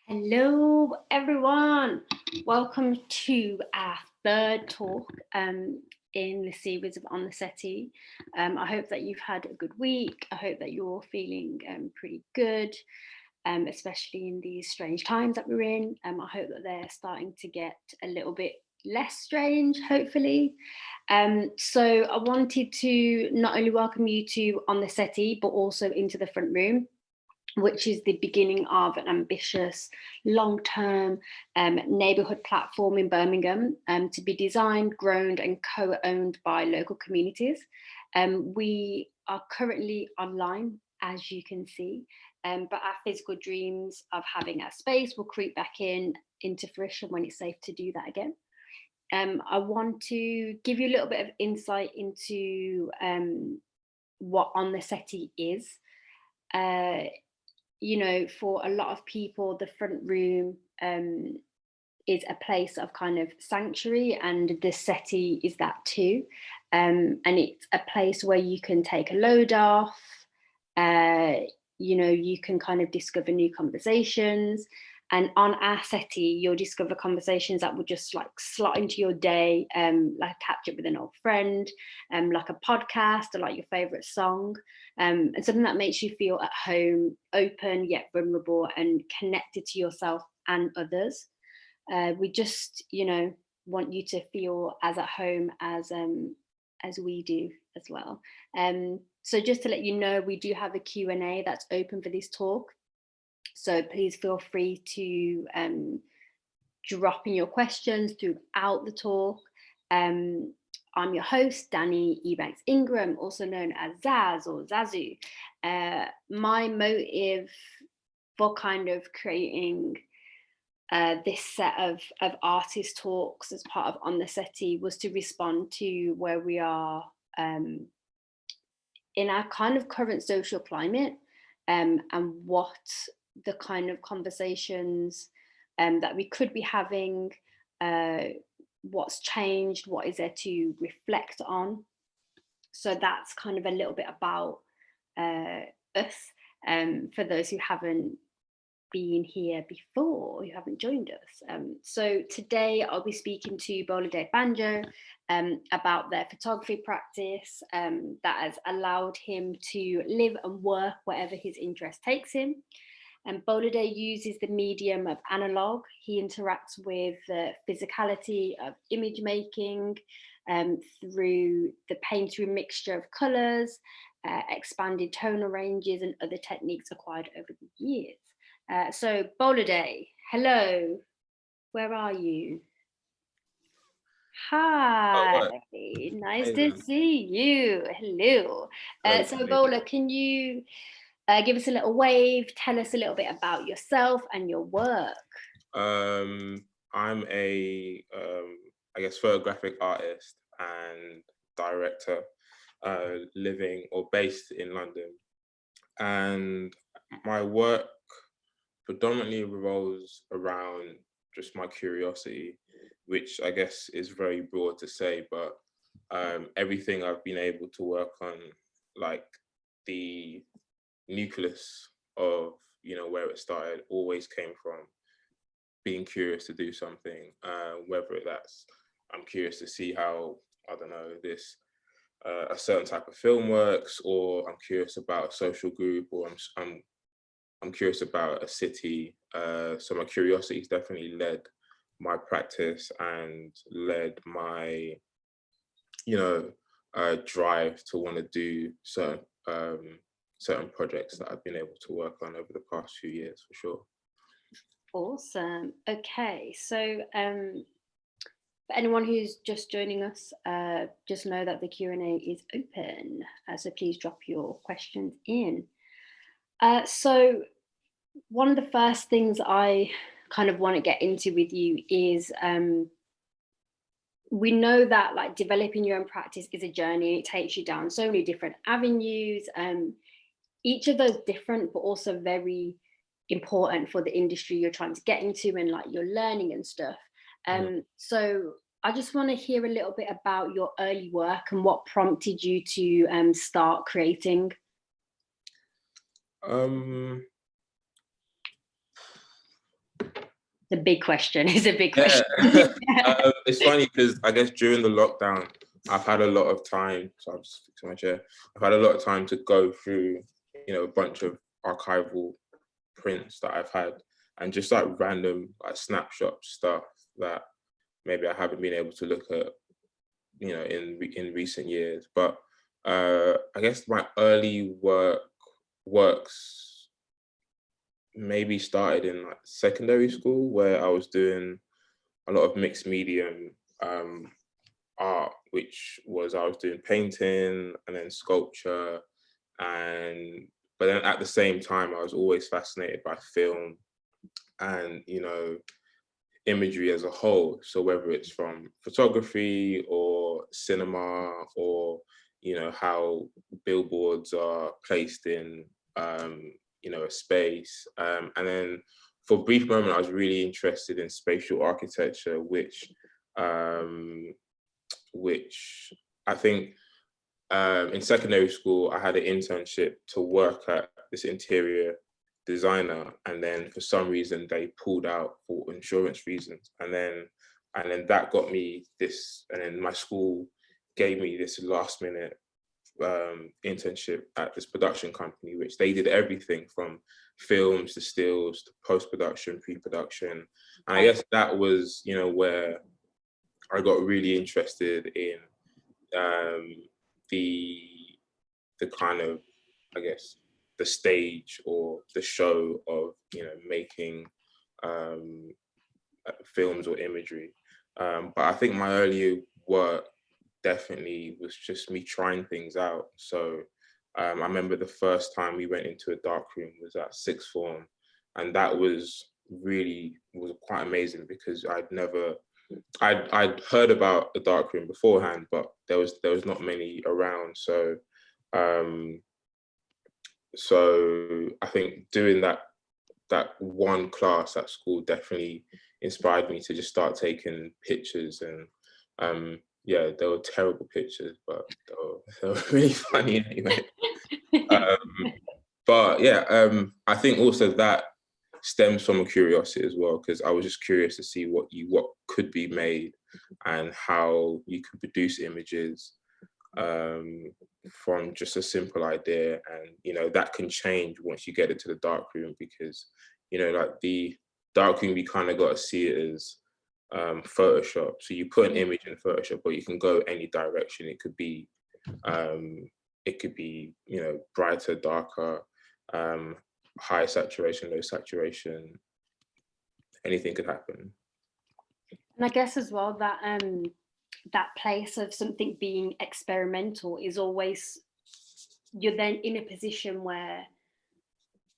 Hello, everyone. Welcome to our third talk in the series of On the Settee. I hope that you've had a good week. I hope that you're all feeling pretty good, especially in these strange times that we're in. I hope that they're starting to get a little bit less strange, hopefully. So I wanted to not only welcome you to On the Settee, but also into the front room, which is the beginning of an ambitious long-term neighbourhood platform in Birmingham to be designed, grown and co-owned by local communities. We are currently online, as you can see, but our physical dreams of having our space will creep back into fruition when it's safe to do that again. I want to give you a little bit of insight into what On the Settee is. For a lot of people, the front room is a place of kind of sanctuary, and the settee is that too. And it's a place where you can take a load off. You can kind of discover new conversations. And on our settee, you'll discover conversations that will just like slot into your day, like catch up with an old friend, like a podcast or like your favorite song, and something that makes you feel at home, open yet vulnerable, and connected to yourself and others. We just, want you to feel as at home as we do as well. So just to let you know, we do have a Q&A that's open for this talk. So please feel free to drop in your questions throughout the talk. I'm your host, Danni Ebanks-Ingram, also known as Zaz or Zazu. My motive for kind of creating this set of artist talks as part of On the Settee was to respond to where we are in our kind of current social climate, and what the kind of conversations that we could be having, what's changed, what is there to reflect on. So that's kind of a little bit about us, for those who haven't been here before, who haven't joined us. So today I'll be speaking to Bolade Banjo about their photography practice that has allowed him to live and work wherever his interest takes him. And Bolade uses the medium of analog. He interacts with the physicality of image making through the painterly mixture of colours, expanded tonal ranges and other techniques acquired over the years. So Bolade, hello, where are you? Hi, Oh, nice hey to there. see you. Hello. Hello, So Danny. Bola, can you give us a little wave, tell us a little bit about yourself and your work? I'm I guess, photographic artist and director, living or based in London. And my work predominantly revolves around just my curiosity, which I guess is very broad to say, but everything I've been able to work on, like the nucleus of where it started, always came from being curious to do something, whether that's I'm curious to see how, I don't know, this a certain type of film works, or I'm curious about a social group, or I'm curious about a city. So my curiosity has definitely led my practice and led my drive to want to do certain projects that I've been able to work on over the past few years, for sure. Awesome. Okay, so for anyone who's just joining us, just know that the Q&A is open, so please drop your questions in. So one of the first things I kind of want to get into with you is we know that like developing your own practice is a journey. It takes you down so many different avenues, each of those different but also very important for the industry you're trying to get into and like your learning and stuff. So I just want to hear a little bit about your early work and what prompted you to start creating. Um, It's a big question. It's a big Yeah. question. It's funny because I guess during the lockdown, I've had a lot of time. So I'll just fix my chair. I've had a lot of time to go through, a bunch of archival prints that I've had, and just like random like snapshot stuff that maybe I haven't been able to look at, in recent years. But I guess my early works maybe started in like secondary school, where I was doing a lot of mixed medium art, which was I was doing painting and then sculpture, and but then at the same time I was always fascinated by film and imagery as a whole. So whether it's from photography or cinema, or how billboards are placed in a space, and then for a brief moment I was really interested in spatial architecture, which I think in secondary school I had an internship to work at this interior designer, and then for some reason they pulled out for insurance reasons, and then that got me this, and then my school gave me this last minute internship at this production company, which they did everything from films to stills to post-production, pre-production. And I guess that was where I got really interested in the kind of, I guess, the stage or the show of making films or imagery. But I think my earlier work definitely was just me trying things out. So I remember the first time we went into a darkroom was at sixth form, and that was quite amazing because I'd heard about the darkroom beforehand, but there was not many around. So I think doing that one class at school definitely inspired me to just start taking pictures, and yeah, they were terrible pictures, but they were really funny anyway. But yeah, I think also that stems from a curiosity as well, because I was just curious to see what could be made and how you could produce images from just a simple idea. And that can change once you get into the darkroom, because like the darkroom, you kind of got to see it as Photoshop. So you put an image in Photoshop, but you can go any direction. It could be brighter, darker, high saturation, low saturation. Anything could happen. And I guess as well that that place of something being experimental is always, you're then in a position where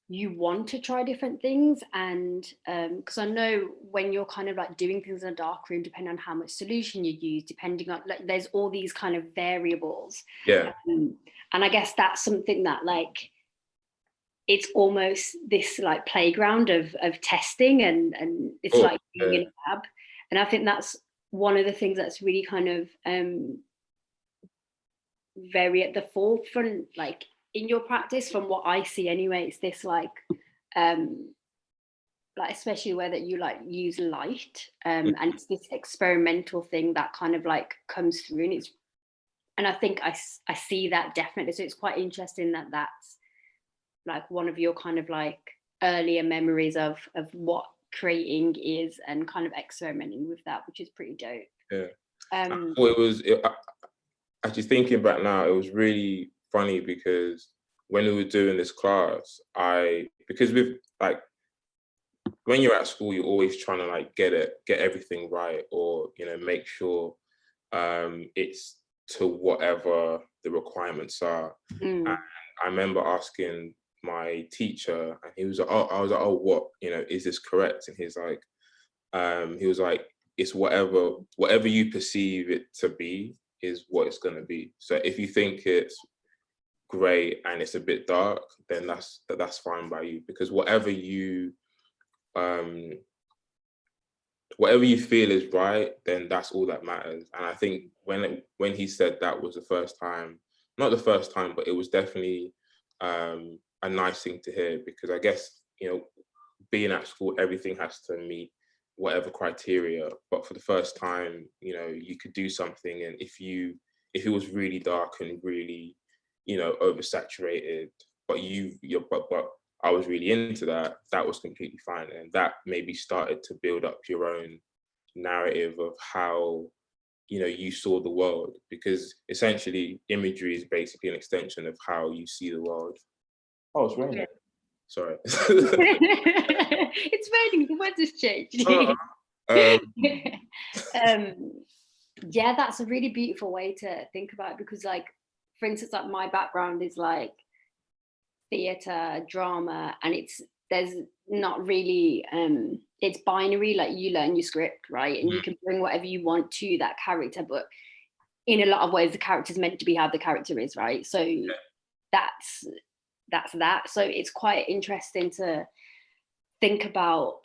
you want to try different things. And because I know when you're kind of like doing things in a dark room, depending on how much solution you use, depending on, like, there's all these kind of variables. Yeah. And I guess that's something that, like, it's almost this like playground of testing, and it's like being in a lab. And I think that's one of the things that's really kind of very at the forefront, like in your practice, from what I see anyway. It's this like especially where that you like use light, and it's this experimental thing that kind of like comes through, and I think I see that definitely. So it's quite interesting that that's like one of your kind of like earlier memories of what creating is, and kind of experimenting with that, which is pretty dope. Yeah. Actually thinking back now, it was really funny because when we were doing this class, because with like, when you're at school, you're always trying to like get everything right, or make sure it's to whatever the requirements are. And I remember asking my teacher, and he was like, I was like, oh, what, is this correct? And he was like, it's whatever you perceive it to be is what it's going to be. So if you think it's great and it's a bit dark, then that's fine by you, because whatever you feel is right, then that's all that matters. And I think when he said that was the first time, not the first time, but it was definitely a nice thing to hear, because I guess being at school, everything has to meet whatever criteria. But for the first time, you could do something, and if it was really dark and really, oversaturated, but but I was really into that, that was completely fine. And that maybe started to build up your own narrative of how, you saw the world, because essentially imagery is basically an extension of how you see the world. Oh, it's raining. Yeah. Sorry. It's raining, the weather's changed. Yeah, that's a really beautiful way to think about it, because like, for instance, like my background is like theatre, drama, and there's not really it's binary, like you learn your script, right? And you can bring whatever you want to that character, but in a lot of ways the character's meant to be how the character is, right? So that's that. So it's quite interesting to think about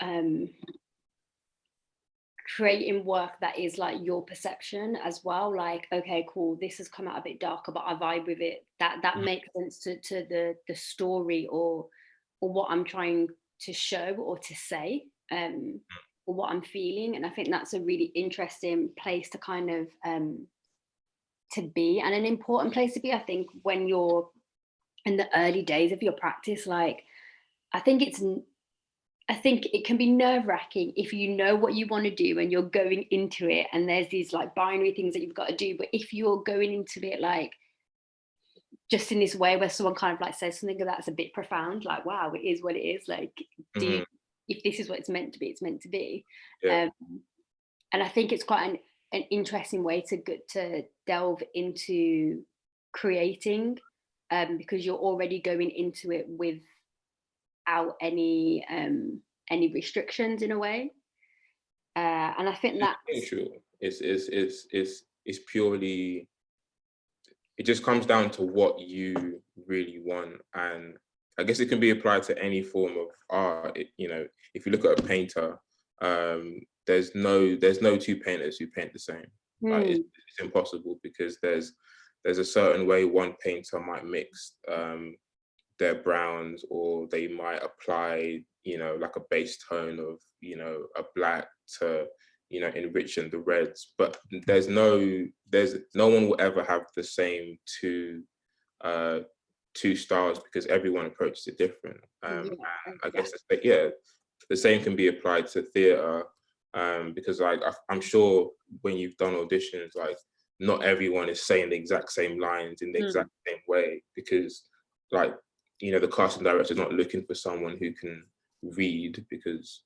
creating work that is like your perception as well. Like, okay, cool, this has come out a bit darker, but I vibe with it. That makes sense to the story or what I'm trying to show or to say, or what I'm feeling. And I think that's a really interesting place to kind of to be, and an important place to be. I think when you're in the early days of your practice, like I think it can be nerve-wracking if you know what you want to do and you're going into it and there's these like binary things that you've got to do. But if you're going into it like just in this way where someone kind of like says something that's a bit profound, like, wow, it is what it is, like, if this is what it's meant to be, it's meant to be. Yeah. And I think it's quite an interesting way to delve into creating, because you're already going into it without any restrictions in a way. And I think that's true. It's purely, it just comes down to what you really want. And I guess it can be applied to any form of art. If you look at a painter, there's no two painters who paint the same. Like it's impossible, because there's a certain way one painter might mix their browns, or they might apply, like a base tone of, a black to, enriching the reds. But there's no one will ever have the same two styles, because everyone approaches it different. And I guess the same can be applied to theatre, because like I'm sure when you've done auditions, like not everyone is saying the exact same lines in the exact same way, because like, the casting director is not looking for someone who can read, because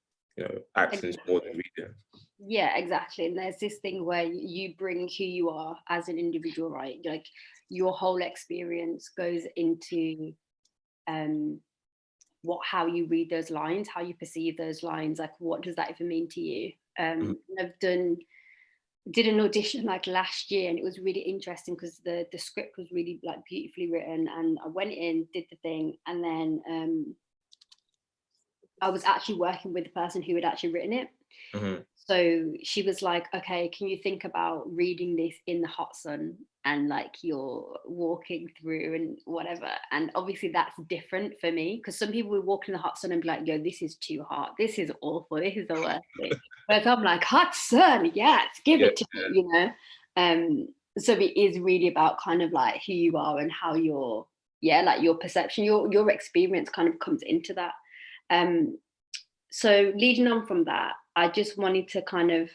acting is more than reading. Yeah, exactly. And there's this thing where you bring who you are as an individual, right? Like your whole experience goes into how you read those lines, how you perceive those lines, like what does that even mean to you? I've did an audition like last year, and it was really interesting because the script was really like beautifully written, and I went in, did the thing, and then I was actually working with the person who had actually written it. So she was like, okay, can you think about reading this in the hot sun and like you're walking through and whatever? And obviously that's different for me, because some people would walk in the hot sun and be like, yo, this is too hot, this is awful, this is the worst thing. But I'm like, hot sun, yes, give it to me, so it is really about kind of like who you are and how like your perception, your experience kind of comes into that. So leading on from that, I just wanted to kind of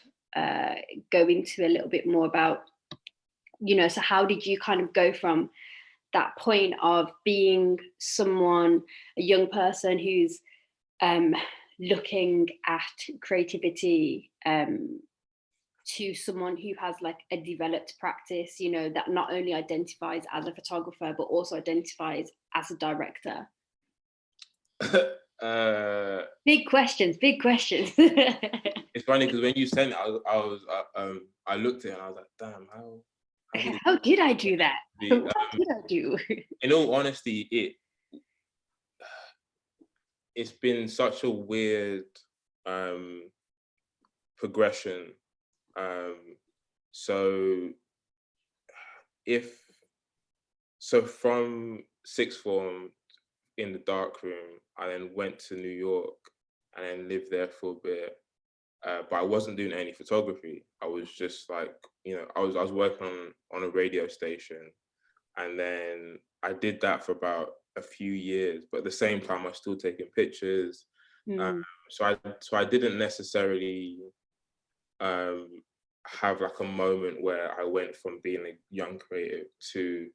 go into a little bit more about, so how did you kind of go from that point of being a young person who's looking at creativity, to someone who has like a developed practice, that not only identifies as a photographer, but also identifies as a director? Big questions. It's funny because when you sent it, I looked at it and I was like, damn, how did I do that? What did I do? In all honesty, it's been such a weird progression. So from sixth form in the darkroom, I then went to New York and then lived there for a bit. But I wasn't doing any photography. I was just like, I was working on a radio station, and then I did that for about a few years. But at the same time, I was still taking pictures. So I didn't necessarily have like a moment where I went from being a young creative to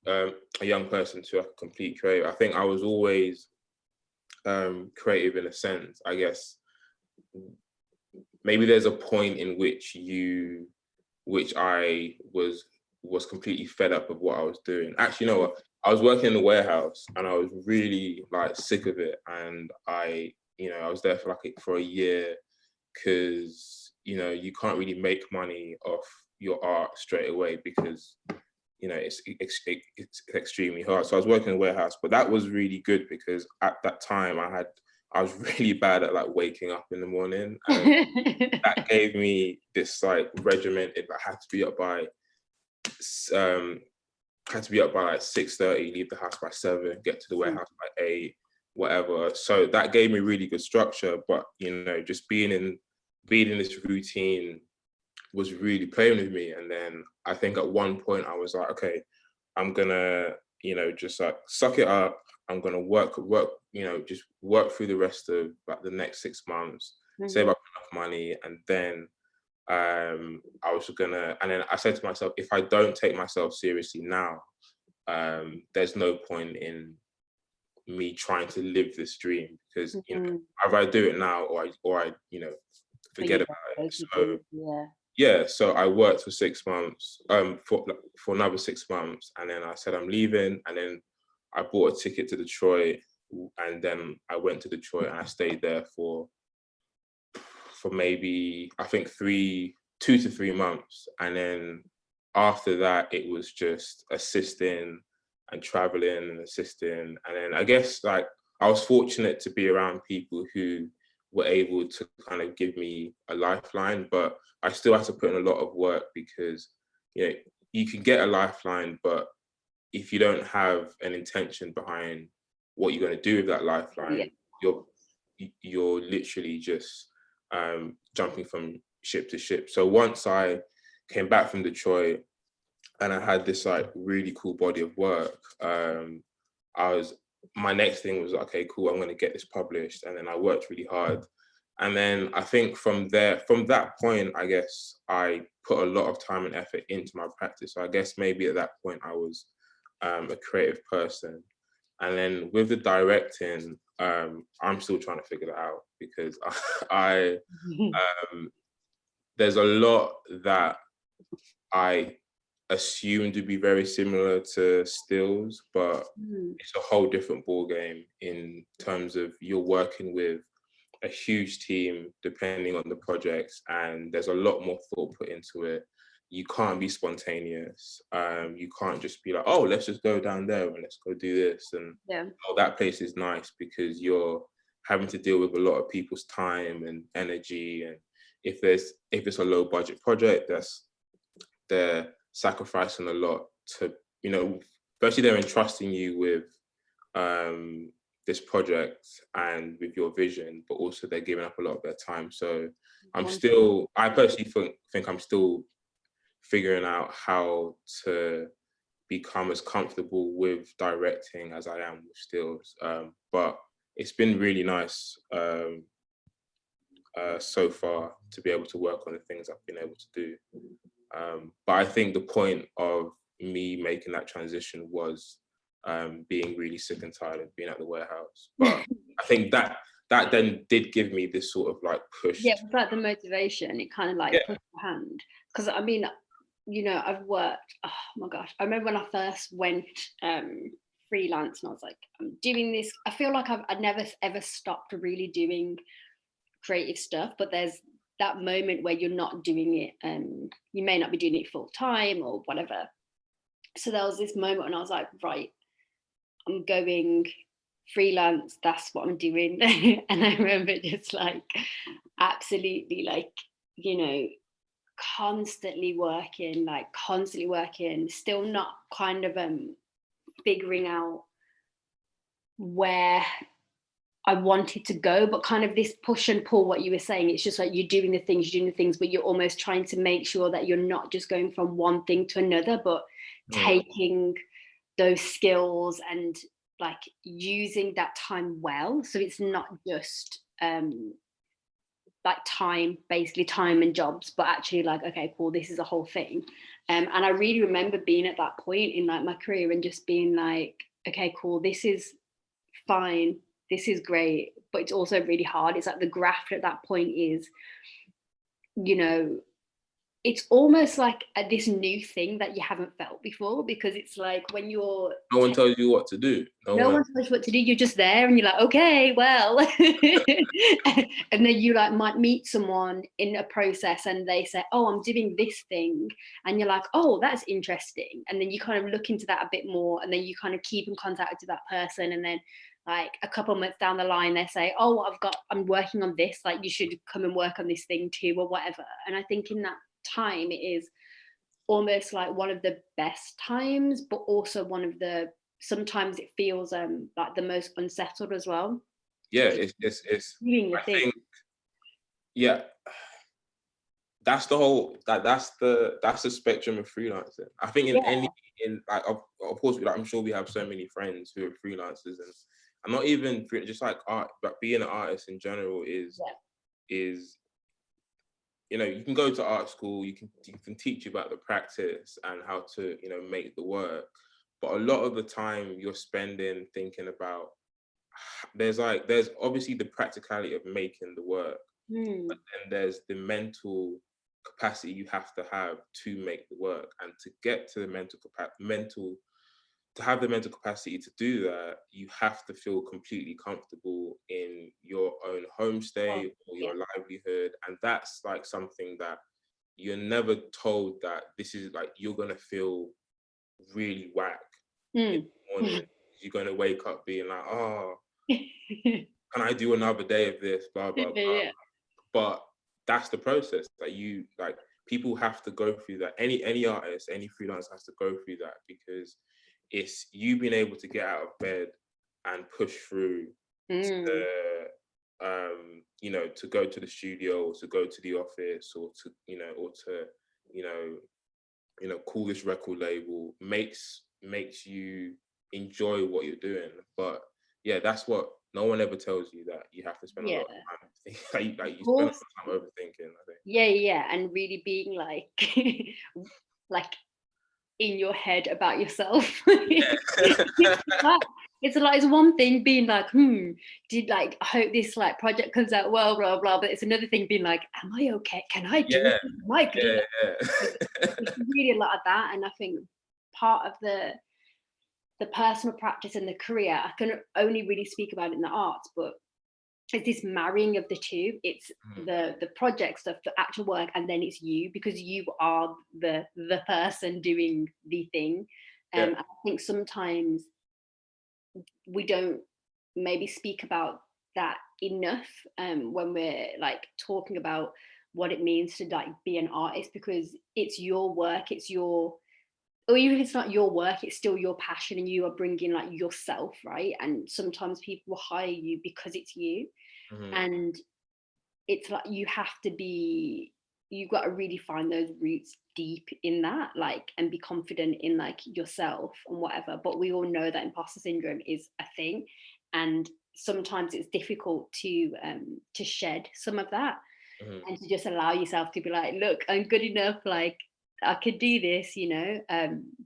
a young person to a complete creative. I think I was always creative in a sense, I guess. Maybe there's a point in which I was completely fed up of what I was doing. Actually, you know what? I was working in the warehouse and I was really like sick of it. And I was there for a year, because you can't really make money off your art straight away, because it's extremely hard. So I was working in a warehouse, but that was really good because at that time I was really bad at like waking up in the morning, and that gave me this like regimented. I had to be up by like 6:30, leave the house by 7, get to the warehouse by 8, whatever. So that gave me really good structure. But just being in this routine was really playing with me. And then I think at one point I was like, okay, I'm gonna, just like suck it up. I'm gonna work, just work through the rest of like the next 6 months, save up enough money, and then and then I said to myself, if I don't take myself seriously now, there's no point in me trying to live this dream, because either I do it now or I forget about it. So so I worked for 6 months, for another 6 months, and then I said I'm leaving, and then I bought a ticket to Detroit, and then I went to Detroit and I stayed there for maybe, I think 2 to 3 months, and then after that it was just assisting and traveling and assisting. And then I guess like I was fortunate to be around people who were able to kind of give me a lifeline, but I still had to put in a lot of work, because you can get a lifeline, but if you don't have an intention behind what you're going to do with that lifeline, you're literally just jumping from ship to ship. So once I came back from Detroit and I had this like really cool body of work, my next thing was, okay, cool, I'm going to get this published. And then I worked really hard. And then I think from that point, I guess I put a lot of time and effort into my practice. So I guess maybe at that point I was a creative person. And then with the directing, I'm still trying to figure that out, because I there's a lot that I assumed to be very similar to stills, but it's a whole different ball game in terms of you're working with a huge team depending on the projects, and there's a lot more thought put into it. You can't be spontaneous. You can't just be like, oh, let's just go down there and let's go do this, and oh, that place is nice, because you're having to deal with a lot of people's time and energy. And if it's a low budget project, they're sacrificing a lot to, especially they're entrusting you with this project and with your vision, but also they're giving up a lot of their time. So I personally think I'm still figuring out how to become as comfortable with directing as I am with stills. But it's been really nice so far to be able to work on the things I've been able to do. But I think the point of me making that transition was being really sick and tired of being at the warehouse. But I think that then did give me this sort of like push. Yeah, it was like the motivation. It kind of like pushed your hand. Because I mean, I've worked, oh my gosh, I remember when I first went freelance and I was like, I'm doing this. I feel like I've never ever stopped really doing creative stuff, but there's that moment where you're not doing it, you may not be doing it full time or whatever. So there was this moment when I was like, right, I'm going freelance, that's what I'm doing. And I remember just like absolutely like, constantly working, still not kind of figuring out where I wanted to go, but kind of this push and pull, what you were saying, it's just like you're doing the things, but you're almost trying to make sure that you're not just going from one thing to another, but taking those skills and like using that time well. So it's not just like time, basically time and jobs, but actually like, okay, cool, this is a whole thing. And I really remember being at that point in like my career and just being like, okay, cool, this is fine, this is great, but it's also really hard. It's like the graft at that point is, you know, it's almost like this new thing that you haven't felt before, because it's like when you're no one tells you what to do. no one tells you what to do, you're just there and you're like, okay, well. And then you like might meet someone in a process and they say, oh, I'm doing this thing, and you're like, oh, that's interesting, and then you kind of look into that a bit more, and then you kind of keep in contact with that person, and then like a couple of months down the line they say, oh, I'm working on this, like you should come and work on this thing too, or whatever. And I think in that time it is almost like one of the best times, but also one of the, sometimes it feels like the most unsettled as well. Yeah, it's doing the I thing. think, yeah, that's the whole, that's the spectrum of freelancing. I think in like of course, like, I'm sure we have so many friends who are freelancers, and I'm not even just like art, but being an artist in general is you know, you can go to art school, you can teach you about the practice and how to, you know, make the work, but a lot of the time you're spending thinking about, there's obviously the practicality of making the work, but then there's the mental capacity you have to have to make the work, and to get to the to have the mental capacity to do that, you have to feel completely comfortable in your own homestay or your livelihood. And that's like something that you're never told, that this is like, you're gonna feel really whack in the morning. You're gonna wake up being like, oh, can I do another day of this? Blah blah blah. But that's the process that you like. People have to go through that. Any artist, any freelancer has to go through that, because it's you being able to get out of bed and push through to, you know, to go to the studio, or to go to the office, or to, you know, or to, you know, call this record label, makes you enjoy what you're doing. But yeah, that's what no one ever tells you, that you have to spend a lot of time like you spend a lot of time overthinking, I think. Yeah, and really being like like in your head about yourself. It's one thing being like, did like, I hope this like project comes out well, blah blah, but it's another thing being like, am I okay, can I do it, am I good enough? It's really a lot of that. And I think part of the personal practice and the career, I can only really speak about it in the arts, but it's this marrying of the two. It's the project stuff, the actual work, and then it's you, because you are the person doing the thing. I think sometimes we don't maybe speak about that enough when we're like talking about what it means to like be an artist, because it's your work, it's your, or even if it's not your work, it's still your passion, and you are bringing like yourself, right? And sometimes people will hire you because it's you. And it's like you have to be, you've got to really find those roots deep in that, like, and be confident in like yourself and whatever. But we all know that imposter syndrome is a thing, and sometimes it's difficult to shed some of that, and to just allow yourself to be like, look, I'm good enough, like I could do this, you know.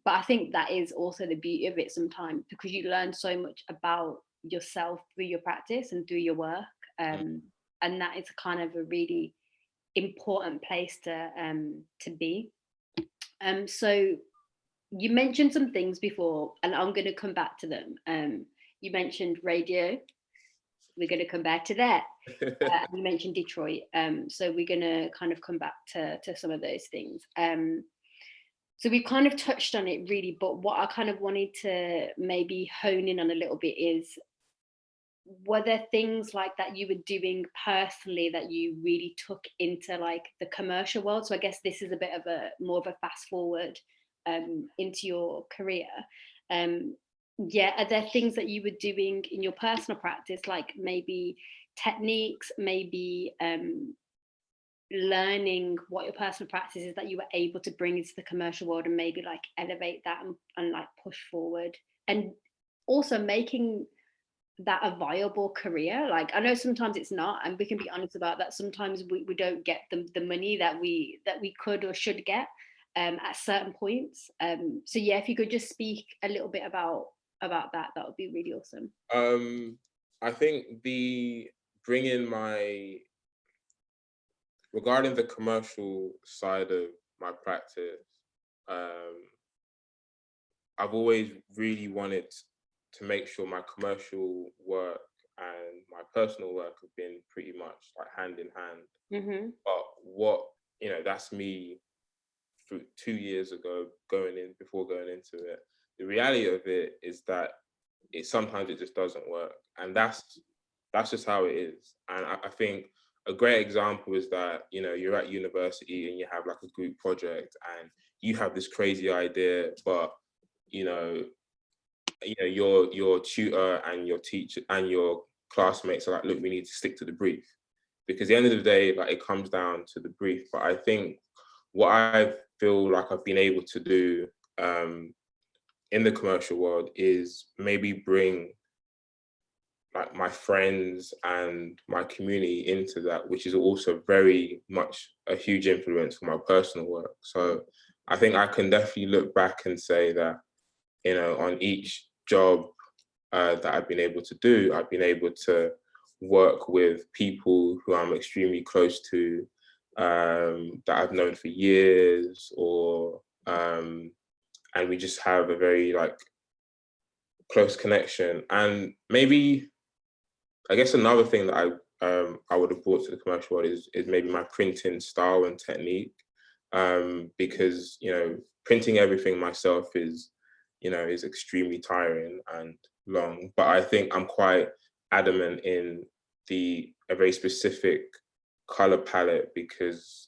But I think that is also the beauty of it sometimes, because you learn so much about yourself through your practice and through your work. And that is kind of a really important place to be. So you mentioned some things before, and I'm going to come back to them. You mentioned radio. We're going to come back to that. You mentioned Detroit. So we're going to kind of come back to some of those things. So we kind of touched on it really, but what I kind of wanted to maybe hone in on a little bit is, were there things like that you were doing personally that you really took into like the commercial world? So I guess this is a bit of a more of a fast forward into your career. yeah, are there things that you were doing in your personal practice, like maybe techniques, maybe learning what your personal practice is, that you were able to bring into the commercial world and maybe like elevate that and like push forward, and also making that a viable career? Like, I know sometimes it's not, and we can be honest about that. Sometimes we don't get the money that we could or should get at certain points. So yeah, if you could just speak a little bit about that, that would be really awesome. I think bringing regarding the commercial side of my practice, um, I've always really wanted to make sure my commercial work and my personal work have been pretty much like hand in hand. Mm-hmm. But what, that's me through 2 years ago, before going into it. The reality of it is that sometimes it just doesn't work, and that's just how it is. And I think a great example is that you're at university and you have like a group project and you have this crazy idea, but you know your tutor and your teacher and your classmates are like, look, we need to stick to the brief, because at the end of the day, like, it comes down to the brief. But I think what I feel like I've been able to do in the commercial world is maybe bring like my friends and my community into that, which is also very much a huge influence for my personal work. So I think I can definitely look back and say that, on each job that I've been able to do, I've been able to work with people who I'm extremely close to, that I've known for years, or and we just have a very like close connection. And maybe, I guess, another thing that I would have brought to the commercial world is maybe my printing style and technique, because printing everything myself is extremely tiring and long. But I think I'm quite adamant in a very specific color palette, because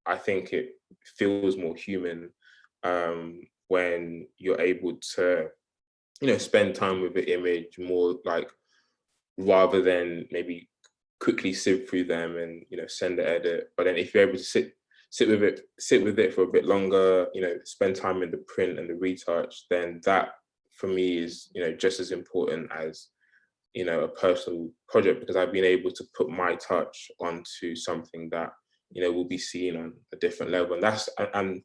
I think it feels more human when you're able to spend time with the image more, like, rather than maybe quickly sift through them and send the edit. But then if you're able to sit with it for a bit longer, spend time in the print and the retouch, then that for me is just as important as a personal project, because I've been able to put my touch onto something that will be seen on a different level. And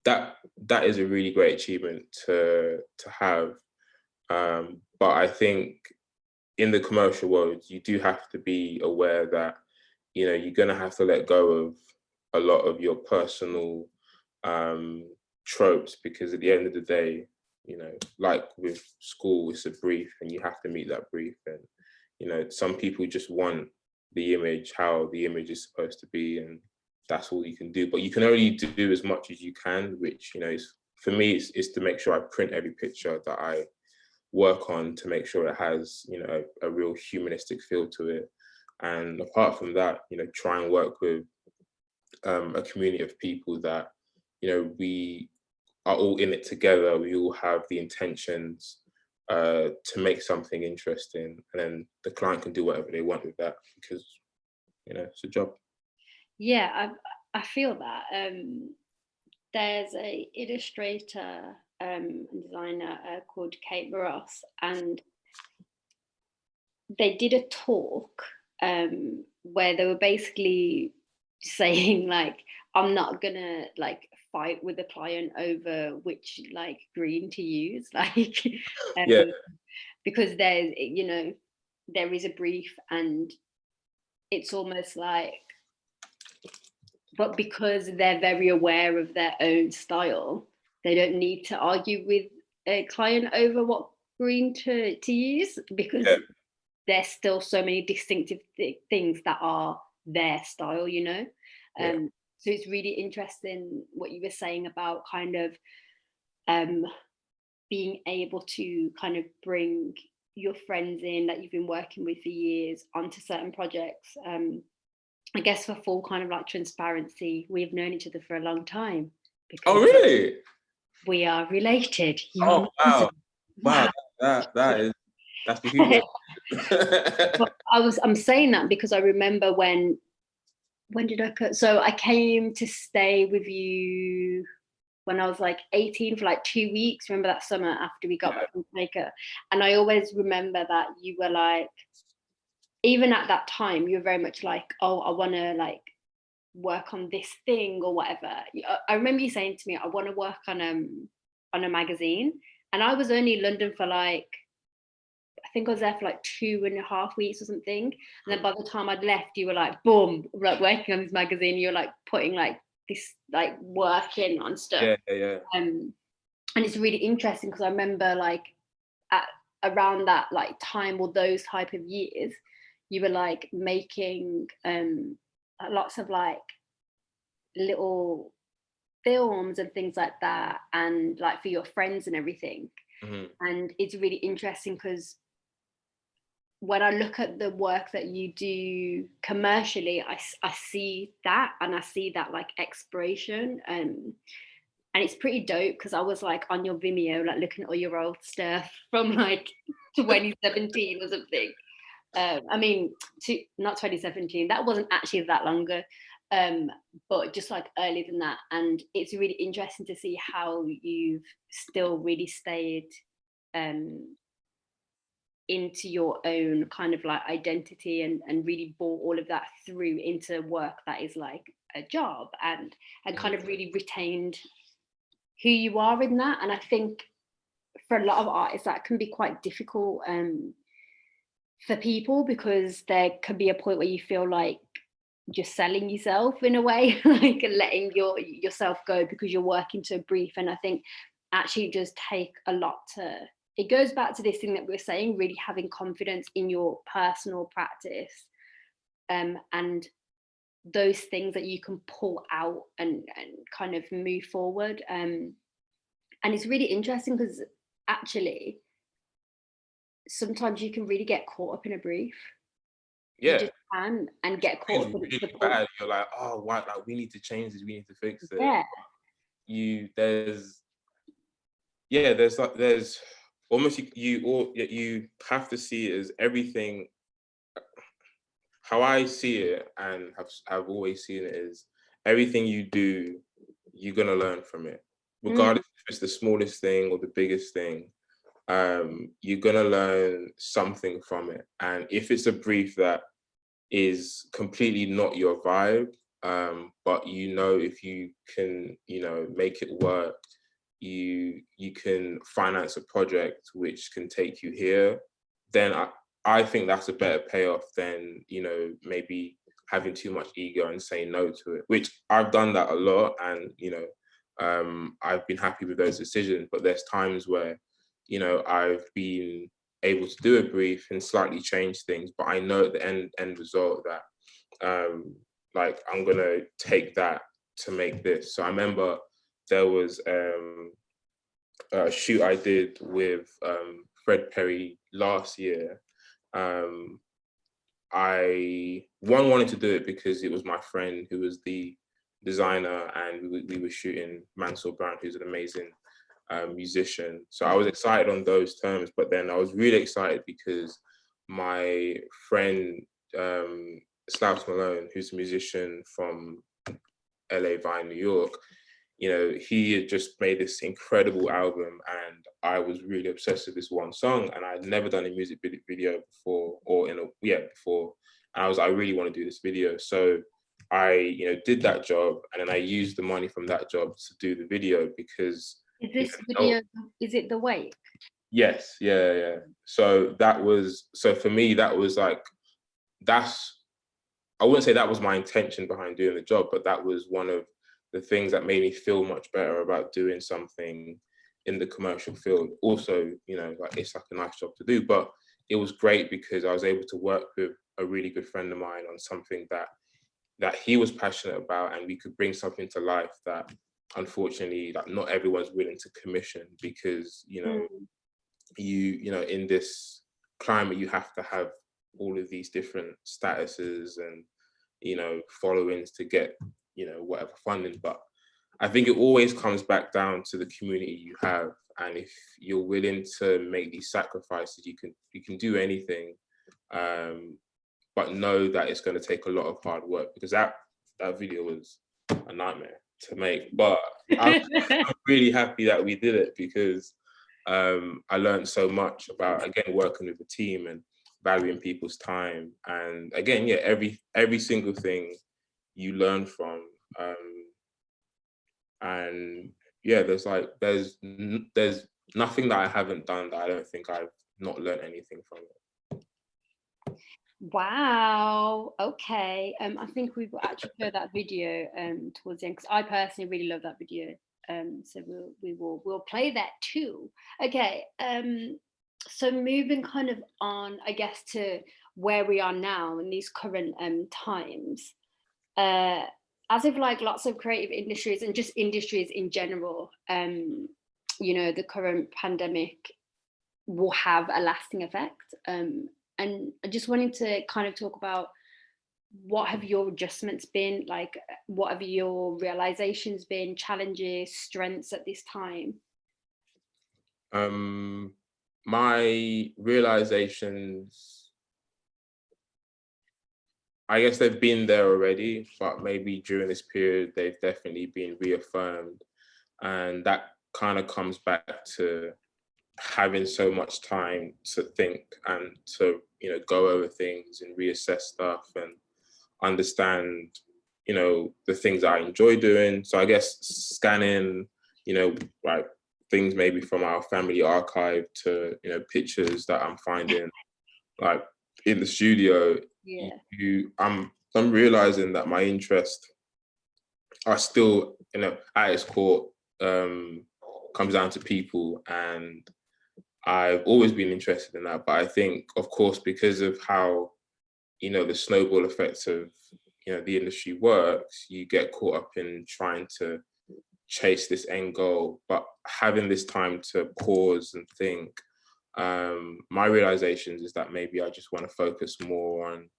that is a really great achievement to have. But I think in the commercial world, you do have to be aware that you're going to have to let go of a lot of your personal tropes, because at the end of the day, like with school, it's a brief and you have to meet that brief. And some people just want the image how the image is supposed to be, and that's all you can do. But you can only do as much as you can, which is, for me, is to make sure I print every picture that I work on, to make sure it has a real humanistic feel to it. And apart from that, try and work with a community of people that we are all in it together. We all have the intentions to make something interesting, and then the client can do whatever they want with that, because it's a job. Yeah, I feel that. There's a illustrator and designer called Kate Moros, and they did a talk where they were basically saying, like, I'm not gonna like fight with the client over which like green to use, like Yeah, because there's there is a brief, and it's almost like, but because they're very aware of their own style, they don't need to argue with a client over what green to use, because yeah, there's still so many distinctive things that are their style. yeah. So it's really interesting what you were saying about kind of um, being able to kind of bring your friends in that you've been working with for years onto certain projects. I guess for full kind of like transparency, we've known each other for a long time Oh, because really? we are related. You are Oh, my wow. cousin. Wow, that's behavior. But I'm saying that because I remember when did I cut? So I came to stay with you when I was like 18 for like 2 weeks. Remember that summer after we got back from Jamaica? And I always remember that you were like, even at that time, you were very much like, oh, I want to like work on this thing or whatever. I remember you saying to me, I want to work on a magazine. And I was only in London for like, I think I was there for like 2.5 weeks or something. And then by the time I'd left, you were like, boom, like working on this magazine. You're like putting like this, like working on stuff. Yeah. And it's really interesting because I remember like at around that like time or those type of years, you were like making lots of like little films and things like that, and like for your friends and everything. And it's really interesting because when I look at the work that you do commercially, I see that, and I see that like exploration, and it's pretty dope because I was like on your Vimeo, like looking at all your old stuff from like 2017 or something. I mean, not 2017, that wasn't actually that long ago, but just like earlier than that. And it's really interesting to see how you've still really stayed into your own kind of like identity, and really brought all of that through into work that is like a job, and kind of really retained who you are in that. And I think for a lot of artists that can be quite difficult for people, because there can be a point where you feel like you're selling yourself in a way, like letting yourself go because you're working to a brief. And I think actually it does take a lot to, it goes back to this thing that we're saying, really having confidence in your personal practice, and those things that you can pull out and kind of move forward. And it's really interesting because actually sometimes you can really get caught up in a brief. Yeah. You just can, and get caught up in really the bad. You're like, oh, why? Like, we need to change this. We need to fix it. yeah. There's almost you have to see it as everything. How I see it, and have always seen it, is everything you do, you're gonna learn from it, regardless if it's the smallest thing or the biggest thing. You're gonna learn something from it. And if it's a brief that is completely not your vibe, but if you can, make it work, you can finance a project which can take you here, then I think that's a better payoff than, maybe having too much ego and saying no to it, which I've done that a lot. And, I've been happy with those decisions. But there's times where, I've been able to do a brief and slightly change things, but I know at the end result that, like, I'm gonna take that to make this. So I remember there was a shoot I did with Fred Perry last year. I wanted to do it because it was my friend who was the designer, and we were shooting Mansell Brown, who's an amazing musician. So I was excited on those terms, but then I was really excited because my friend Slaus Malone, who's a musician from LA via New York, he had just made this incredible album, and I was really obsessed with this one song, and I'd never done a music video before, before. And I was like, I really want to do this video. So I, did that job, and then I used the money from that job to do the video because. Is this video, is it The Wake? Yes, yeah. So for me, that was like, I wouldn't say that was my intention behind doing the job, but that was one of the things that made me feel much better about doing something in the commercial field. Also, like, it's like a nice job to do, but it was great because I was able to work with a really good friend of mine on something that he was passionate about, and we could bring something to life that unfortunately, like, not everyone's willing to commission, because in this climate you have to have all of these different statuses and followings to get whatever funding. But I think it always comes back down to the community you have, and if you're willing to make these sacrifices, you can do anything. But know that it's going to take a lot of hard work, because that video was a nightmare to make. But I'm really happy that we did it, because I learned so much about, again, working with a team and valuing people's time. And again, yeah, every single thing you learn from. And yeah, there's nothing that I haven't done that I don't think I've not learned anything from it. Wow. Okay. I think we will actually play that video towards the end, because I personally really love that video. So we'll play that too. Okay. So moving kind of on, I guess, to where we are now in these current times. As if like lots of creative industries and just industries in general, you know, the current pandemic will have a lasting effect. And I just wanted to kind of talk about, what have your adjustments been like? What have your realizations been, challenges, strengths at this time? My realizations, I guess they've been there already, but maybe during this period, they've definitely been reaffirmed. And that kind of comes back to having so much time to think and to, you know, go over things and reassess stuff and understand, you know, the things that I enjoy doing. So I guess scanning, you know, like things maybe from our family archive to, you know, pictures that I'm finding like in the studio. Yeah. I'm realizing that my interests are still, you know, at its core, comes down to people, and I've always been interested in that. But I think, of course, because of how, you know, the snowball effects of, you know, the industry works, you get caught up in trying to chase this end goal. But having this time to pause and think, my realizations is that maybe I just want to focus more on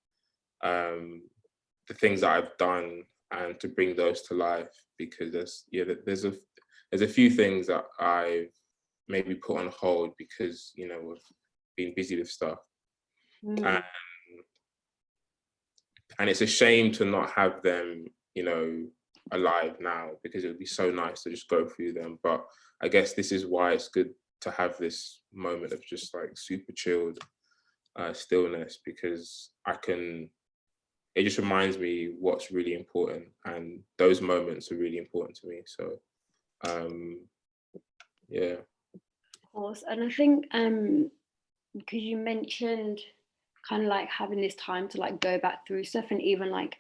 the things that I've done and to bring those to life, because there's a few things that I've maybe put on hold because, you know, we've been busy with stuff. And it's a shame to not have them, you know, alive now, because it would be so nice to just go through them. But I guess this is why it's good to have this moment of just like super chilled stillness, because it just reminds me what's really important, and those moments are really important to me. So yeah. Of course. And I think because you mentioned kind of like having this time to like go back through stuff, and even like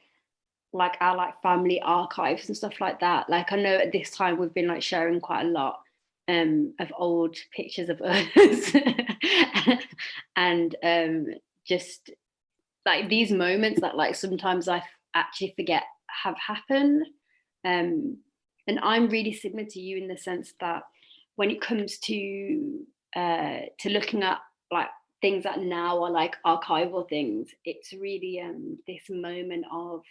our like family archives and stuff like that. Like I know at this time we've been like sharing quite a lot of old pictures of us and just like these moments that like sometimes I actually forget have happened. And I'm really similar to you in the sense that when it comes to looking at like things that now are like archival things, it's really this moment of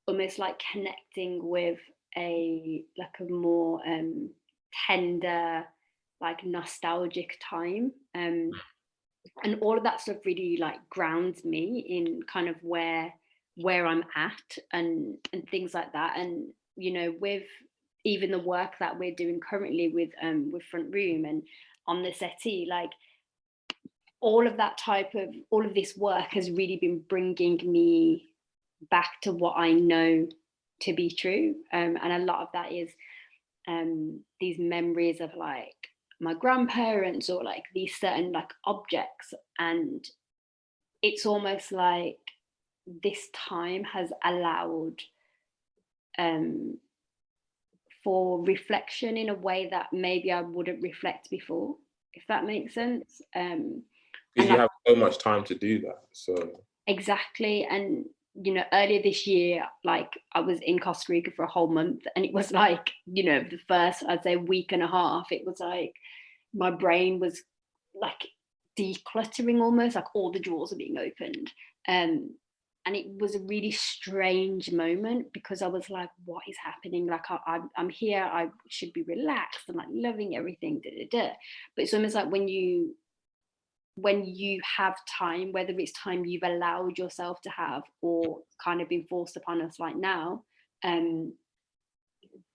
almost like connecting with a more tender, like nostalgic time. And all of that stuff really like grounds me in kind of where I'm at and things like that. And you know, with even the work that we're doing currently with Front Room and on the Settee, like all of this work has really been bringing me back to what I know to be true. And a lot of that is these memories of like my grandparents or like these certain like objects. And it's almost like this time has allowed for reflection in a way that maybe I wouldn't reflect before, if that makes sense. Because you have so much time to do that. So exactly. And you know, earlier this year, like I was in Costa Rica for a whole month, and it was like, you know, the first, I'd say, week and a half, it was like my brain was like decluttering almost, like all the drawers are being opened. And it was a really strange moment, because I was like, what is happening? Like, I'm here, I should be relaxed and like loving everything, but it's almost like when you have time, whether it's time you've allowed yourself to have or kind of been forced upon us like now,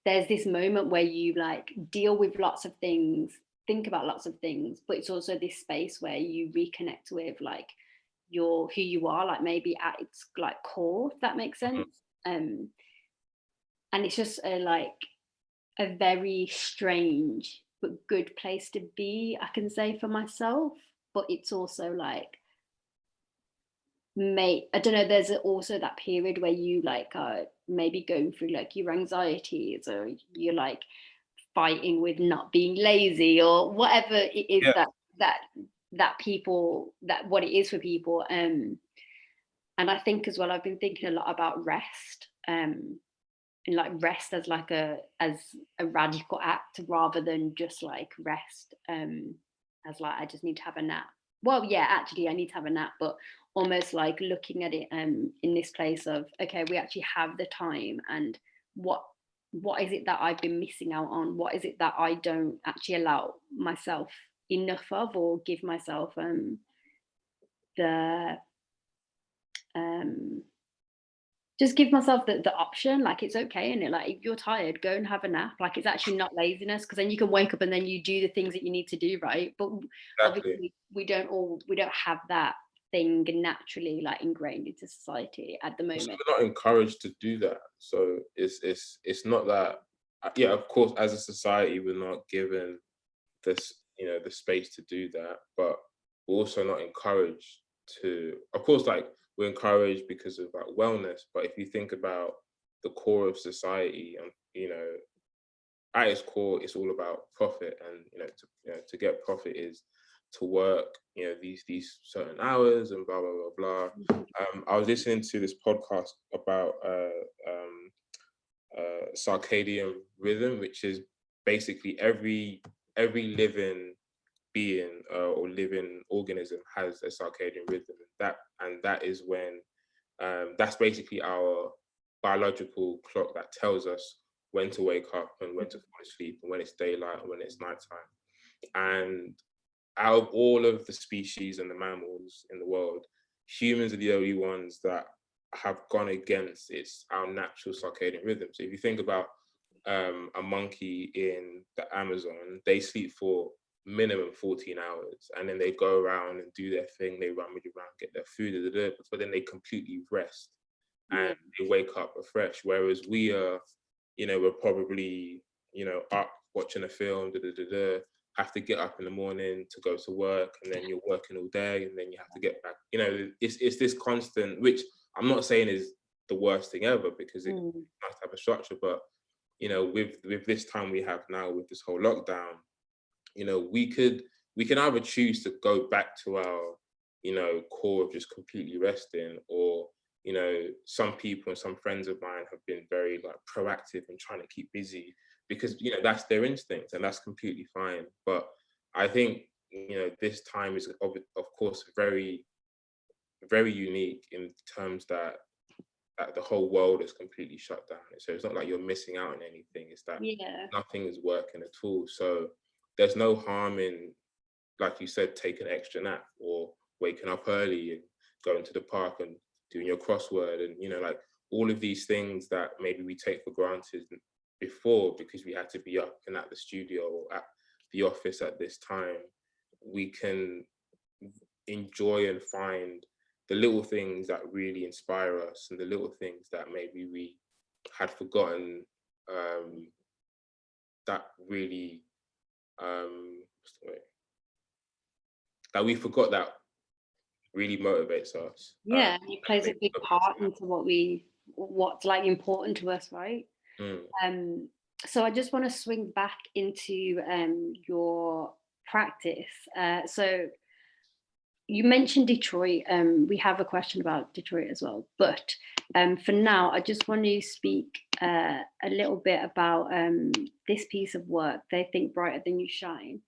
there's this moment where you like deal with lots of things, think about lots of things, but it's also this space where you reconnect with like your who you are, like maybe at its like core, if that makes sense. And it's just a very strange but good place to be, I can say, for myself. But it's also like, I don't know, there's also that period where you like maybe going through like your anxieties, or you're like fighting with not being lazy, or whatever it is that people, that what it is for people. And I think as well, I've been thinking a lot about rest, and like rest as like as a radical act, rather than just like rest as like I just need to have a nap. Well, yeah, actually I need to have a nap, but almost like looking at it in this place of, okay, we actually have the time, and what is it that I've been missing out on? What is it that I don't actually allow myself enough of, or give myself the just give myself the option, like it's okay. And like, if you're tired, go and have a nap. Like, it's actually not laziness, because then you can wake up and then you do the things that you need to do, right? But Exactly. obviously we don't have that thing naturally like ingrained into society at the Also, moment. we're not encouraged to do that. So it's not that. Yeah, of course, as a society, we're not given this, the space to do that, but we're also not encouraged to. Of course, like, we're encouraged because of like wellness, but if you think about the core of society, and at its core, it's all about profit, and to get profit is to work these certain hours and blah blah blah blah. I was listening to this podcast about circadian rhythm, which is basically every living being or living organism has a circadian rhythm, and that is when that's basically our biological clock that tells us when to wake up and when to fall asleep, and when it's daylight and when it's nighttime. And out of all of the species and the mammals in the world, humans are the only ones that have gone against our natural circadian rhythm. So if you think about a monkey in the Amazon, they sleep for minimum 14 hours, and then they go around and do their thing, they rummage around, get their food, but then they completely rest and they wake up refreshed. Whereas we are, we're probably, up watching a film, have to get up in the morning to go to work, and then you're working all day, and then you have to get back. It's this constant, which I'm not saying is the worst thing ever, because it's nice to have a structure, but with this time we have now, with this whole lockdown, we can either choose to go back to our core of just completely resting, or some people and some friends of mine have been very like proactive and trying to keep busy, because that's their instinct, and that's completely fine. But I think this time is of course very, very unique, in terms that the whole world is completely shut down. So it's not like you're missing out on anything, it's that nothing is working at all. So there's no harm in, like you said, taking an extra nap, or waking up early and going to the park and doing your crossword, and like all of these things that maybe we take for granted before, because we had to be up and at the studio or at the office at this time. We can enjoy and find the little things that really inspire us, and the little things that maybe we had forgotten, that really what's the word? That we forgot, that really motivates us. It plays a big part into what's like important to us, right? So I just want to swing back into your practice. So you mentioned Detroit. We have a question about Detroit as well, but for now, I just want to speak a little bit about this piece of work, They Think Brighter Than You Shine.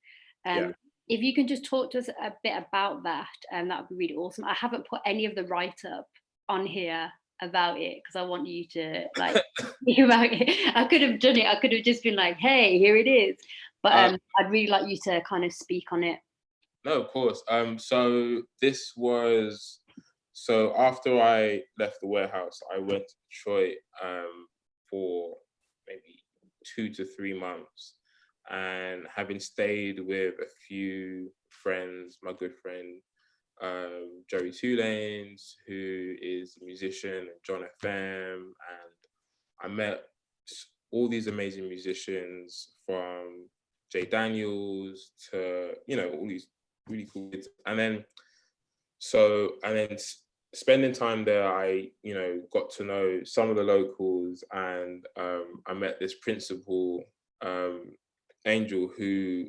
If you can just talk to us a bit about that, that would be really awesome. I haven't put any of the write-up on here about it because I want you to like speak about it. I could have done it. I could have just been like, hey, here it is. But I'd really like you to kind of speak on it. No, of course. So after I left the warehouse, I went to Detroit for maybe 2 to 3 months, and having stayed with a few friends, my good friend Joey Tulanes, who is a musician, and John FM, and I met all these amazing musicians from Jay Daniels to all these really cool kids, and then spending time there, I got to know some of the locals, and I met this principal, Angel, who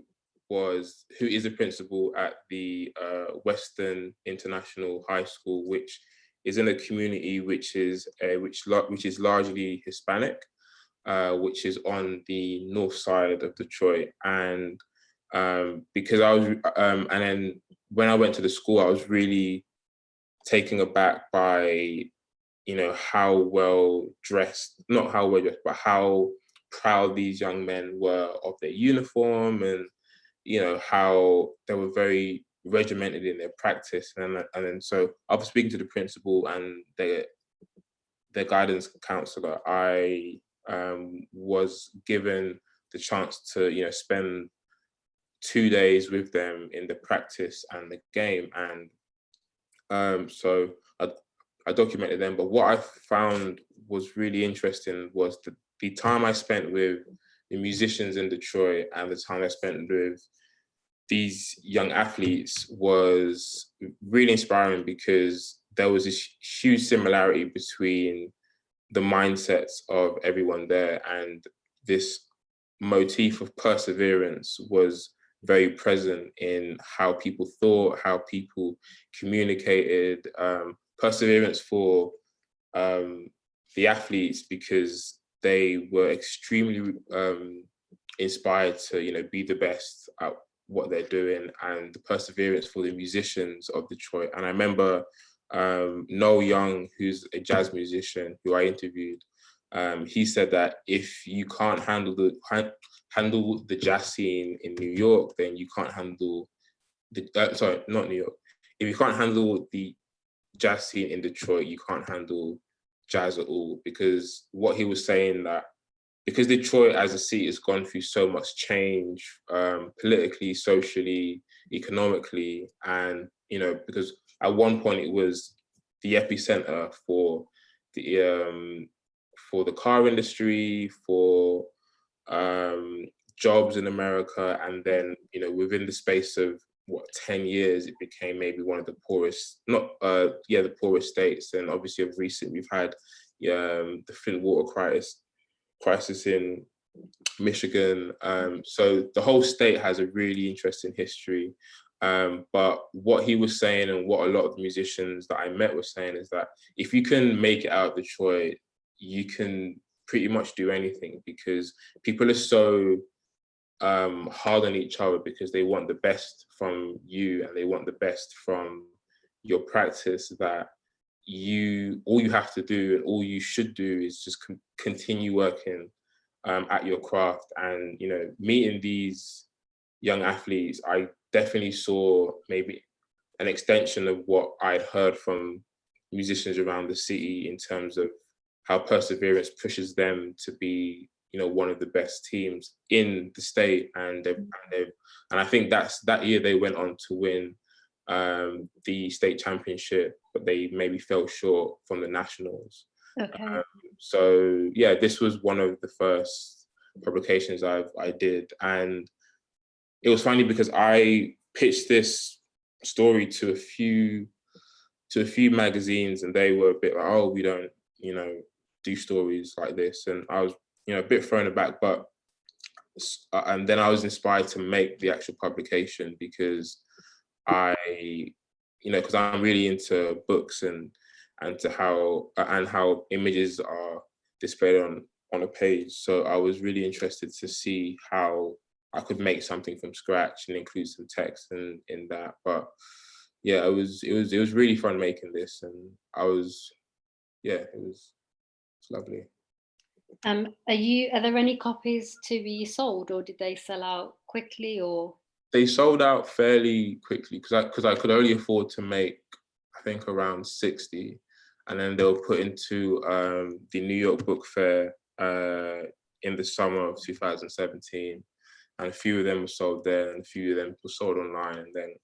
is a principal at the Western International High School, which is in a community which is largely Hispanic, which is on the north side of Detroit. And because I was, and then when I went to the school, I was really taken aback by, how well dressed, not how well dressed, but how proud these young men were of their uniform, and, how they were very regimented in their practice. And then so I was speaking to the principal and their guidance counselor. I was given the chance to, spend 2 days with them in the practice and the game. And so I documented them. But what I found was really interesting was the time I spent with the musicians in Detroit and the time I spent with these young athletes was really inspiring, because there was this huge similarity between the mindsets of everyone there, and this motif of perseverance was very present in how people thought, how people communicated. Perseverance for the athletes, because they were extremely inspired to be the best at what they're doing, and the perseverance for the musicians of Detroit. And I remember Noel Young, who's a jazz musician who I interviewed, he said that if you can't handle the jazz scene in New York, then you can't handle sorry, not New York. If you can't handle the jazz scene in Detroit, you can't handle jazz at all. Because what he was saying, that because Detroit as a city has gone through so much change, politically, socially, economically, and because at one point it was the epicenter for the car industry, for jobs in America, and then within the space of 10 years, it became maybe one of the poorest, the poorest states. And obviously of recent, we've had the Flint water crisis in Michigan. So the whole state has a really interesting history. But what he was saying, and what a lot of the musicians that I met were saying, is that if you can make it out of Detroit, you can pretty much do anything, because people are so hard on each other, because they want the best from you and they want the best from your practice, that all you have to do and all you should do is just continue working at your craft. And meeting these young athletes, I definitely saw maybe an extension of what I'd heard from musicians around the city, in terms of how perseverance pushes them to be one of the best teams in the state. And I think that year they went on to win the state championship, but they maybe fell short from the nationals. Okay. So yeah, this was one of the first publications I did, and it was funny because I pitched this story to a few magazines, and they were a bit like, oh, we don't do stories like this, and I was a bit thrown aback. But and then I was inspired to make the actual publication, because because I'm really into books and to how images are displayed on a page. So I was really interested to see how I could make something from scratch and include some text in that. But yeah, it was really fun making this, and I was yeah, it's lovely. Are there any copies to be sold, or did they sell out quickly, or? They sold out fairly quickly because I could only afford to make, I think, around 60, and then they were put into the New York Book Fair in the summer of 2017, and a few of them were sold there, and a few of them were sold online, and then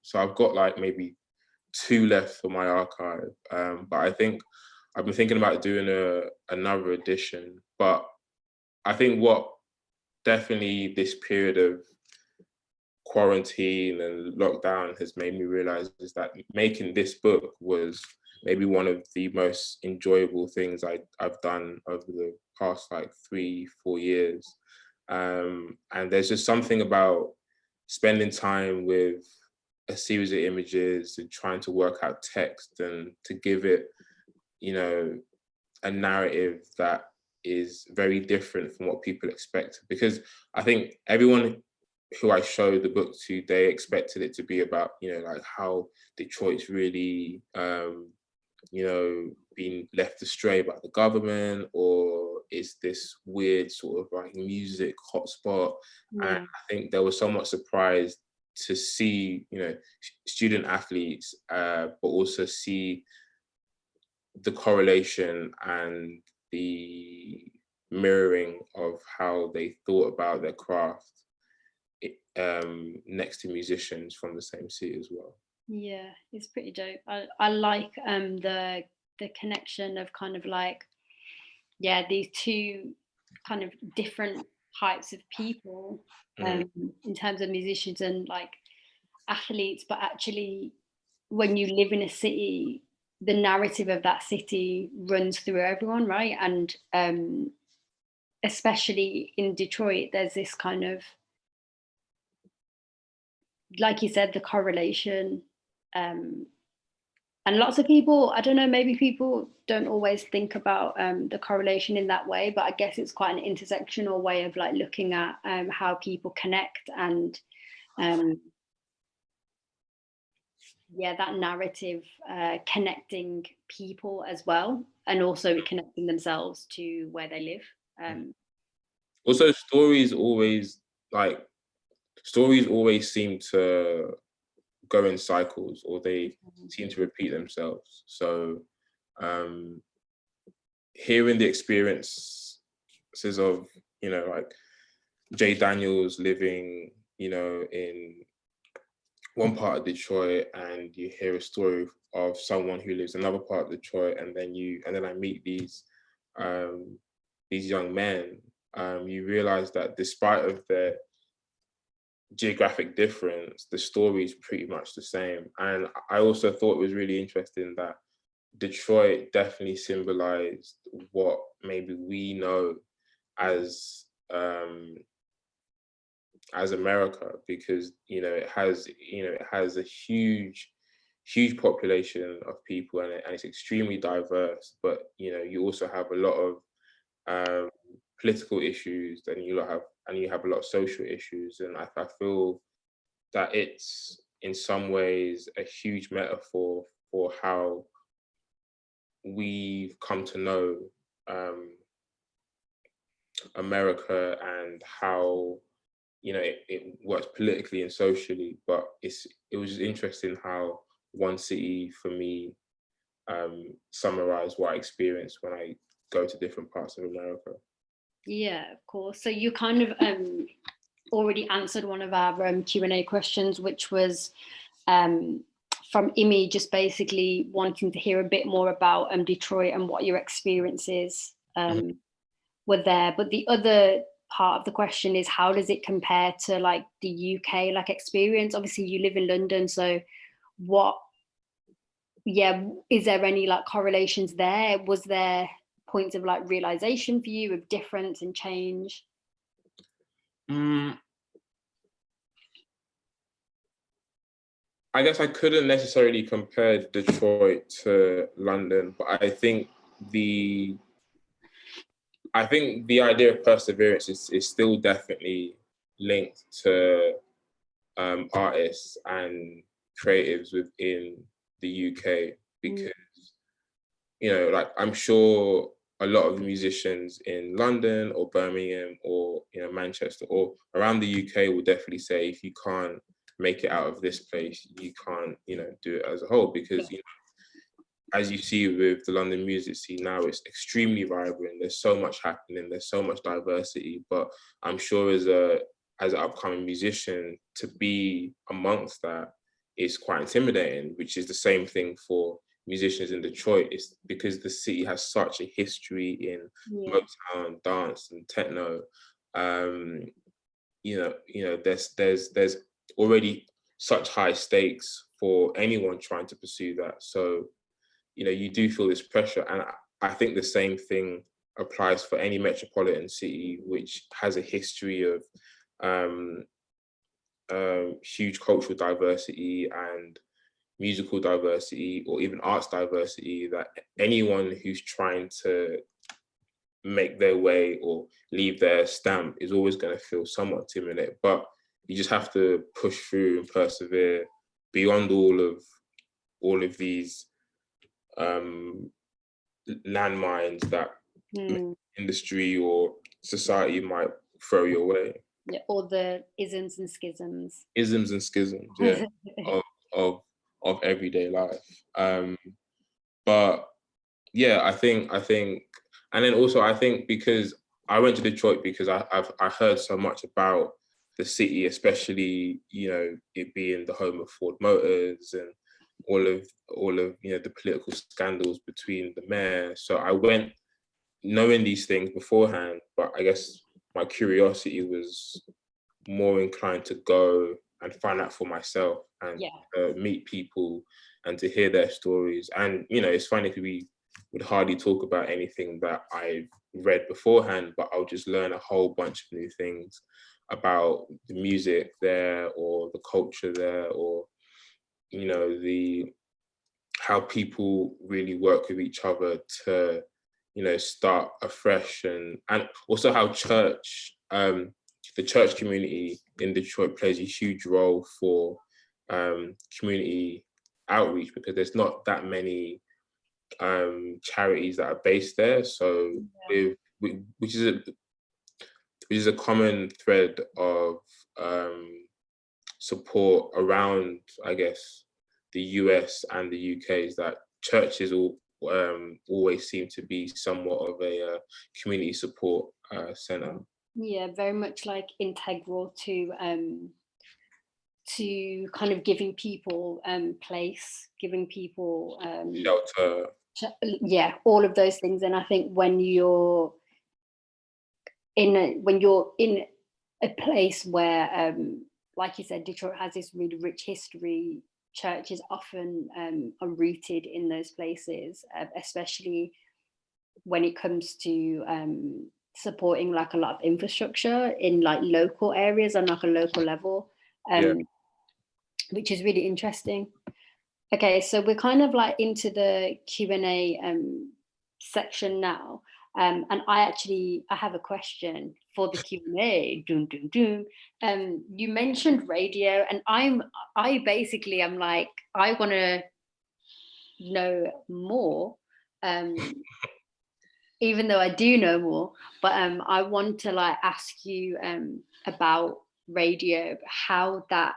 so I've got like maybe 2 left for my archive, but I think I've been thinking about doing another edition, but I think what definitely this period of quarantine and lockdown has made me realize is that making this book was maybe one of the most enjoyable things I've done over the past like 3-4 years. And there's just something about spending time with a series of images and trying to work out text and to give it, you know, a narrative that is very different from what people expect. Because I think everyone who I showed the book to, they expected it to be about, you know, like how Detroit's really, you know, being left astray by the government, or is this weird sort of like music hotspot. And Yeah. I think they were somewhat surprised to see, you know, student athletes, but also see the correlation and the mirroring of how they thought about their craft next to musicians from the same city as well. Yeah, it's pretty dope. I like the connection of kind of like, yeah, these two kind of different types of people, Mm. in terms of musicians and like athletes, but actually when you live in a city, the narrative of that city runs through everyone, right? And especially in Detroit, there's this kind of, like you said, the correlation. And lots of people, I don't know, maybe people don't always think about the correlation in that way, but I guess it's quite an intersectional way of like looking at how people connect and yeah, that narrative connecting people as well, and also connecting themselves to where they live. Also, stories always seem to go in cycles, or they seem to repeat themselves. So um, hearing the experiences of, you know, like Jay Daniels living, you know, in one part of Detroit, and you hear a story of someone who lives in another part of Detroit, and then I meet these young men. You realize that despite of their geographic difference, the story is pretty much the same. And I also thought it was really interesting that Detroit definitely symbolized what maybe we know as America, because it has a huge population of people, and it's extremely diverse. But you know, you also have a lot of political issues, and you have a lot of social issues, and I feel that it's in some ways a huge metaphor for how we've come to know America, and how, you know, it works politically and socially. But it was just interesting how one city for me summarized what I experience when I go to different parts of America. Yeah, of course. So you kind of already answered one of our Q&A questions, which was from Imi, just basically wanting to hear a bit more about Detroit and what your experiences were there. But the other part of the question is, how does it compare to like the UK like experience? Obviously you live in London, so is there any like correlations there? Was there points of like realization for you of difference and change? I guess I couldn't necessarily compare Detroit to London, but the the idea of perseverance is still definitely linked to artists and creatives within the UK, because like I'm sure a lot of the musicians in London or Birmingham or Manchester or around the UK will definitely say, if you can't make it out of this place, you can't do it as a whole, because as you see with the London music scene now, it's extremely vibrant. There's so much happening. There's so much diversity. But I'm sure as an upcoming musician, to be amongst that is quite intimidating, which is the same thing for musicians in Detroit. It's because the city has such a history in Motown, dance, and techno. There's already such high stakes for anyone trying to pursue that. So you do feel this pressure. And I think the same thing applies for any metropolitan city which has a history of huge cultural diversity and musical diversity, or even arts diversity, that anyone who's trying to make their way or leave their stamp is always going to feel somewhat intimidated. But you just have to push through and persevere beyond all of these landmines that industry or society might throw your way. Yeah, all the isms and schisms. Isms and schisms, yeah, of everyday life. But yeah, I think, and then also I think because I went to Detroit because I heard so much about the city, especially it being the home of Ford Motors and all of the political scandals between the mayor. So I went knowing these things beforehand, but I guess my curiosity was more inclined to go and find out for myself and meet people and to hear their stories. And it's funny because we would hardly talk about anything that I've read beforehand, but I'll just learn a whole bunch of new things about the music there, or the culture there, or how people really work with each other to start afresh, and also how the church community in Detroit plays a huge role for community outreach, because there's not that many charities that are based there. So which is a common thread of support around, I guess, the US and the UK, is that churches always seem to be somewhat of a community support center. Yeah, very much like integral to kind of giving people place, giving people shelter. Yeah, all of those things. And I think when you're in a place where like you said, Detroit has this really rich history, churches often are rooted in those places, especially when it comes to supporting like a lot of infrastructure in like local areas on like a local level, which is really interesting. Okay, so we're kind of like into the Q&A section now. And I have a question for the Q&A. You mentioned radio, and I'm like, I want to know more, even though I do know more, but I want to like ask you about radio, how that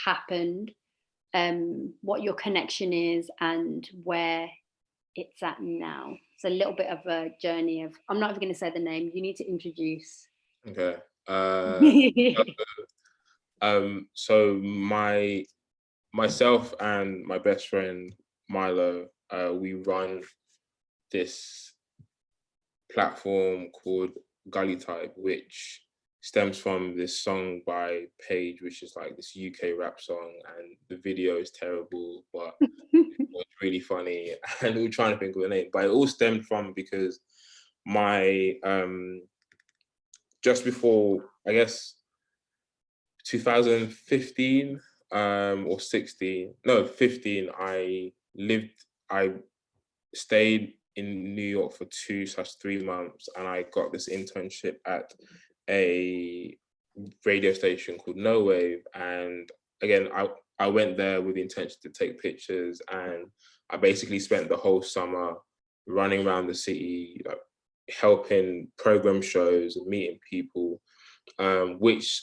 happened, what your connection is, and where it's at now. It's a little bit of a journey of, I'm not even going to say the name, you need to introduce. Okay. So myself and my best friend Milo, we run this platform called Gully Type, which stems from this song by Paige, which is like this UK rap song, and the video is terrible, but it's really funny. And we were trying to think of a name, but it all stemmed from because my just before, I guess, 2015 or 16, no, 15, I stayed in New York for 2/3 months, and I got this internship at a radio station called No Wave. And again, I went there with the intention to take pictures, and I basically spent the whole summer running around the city, like, helping program shows and meeting people, which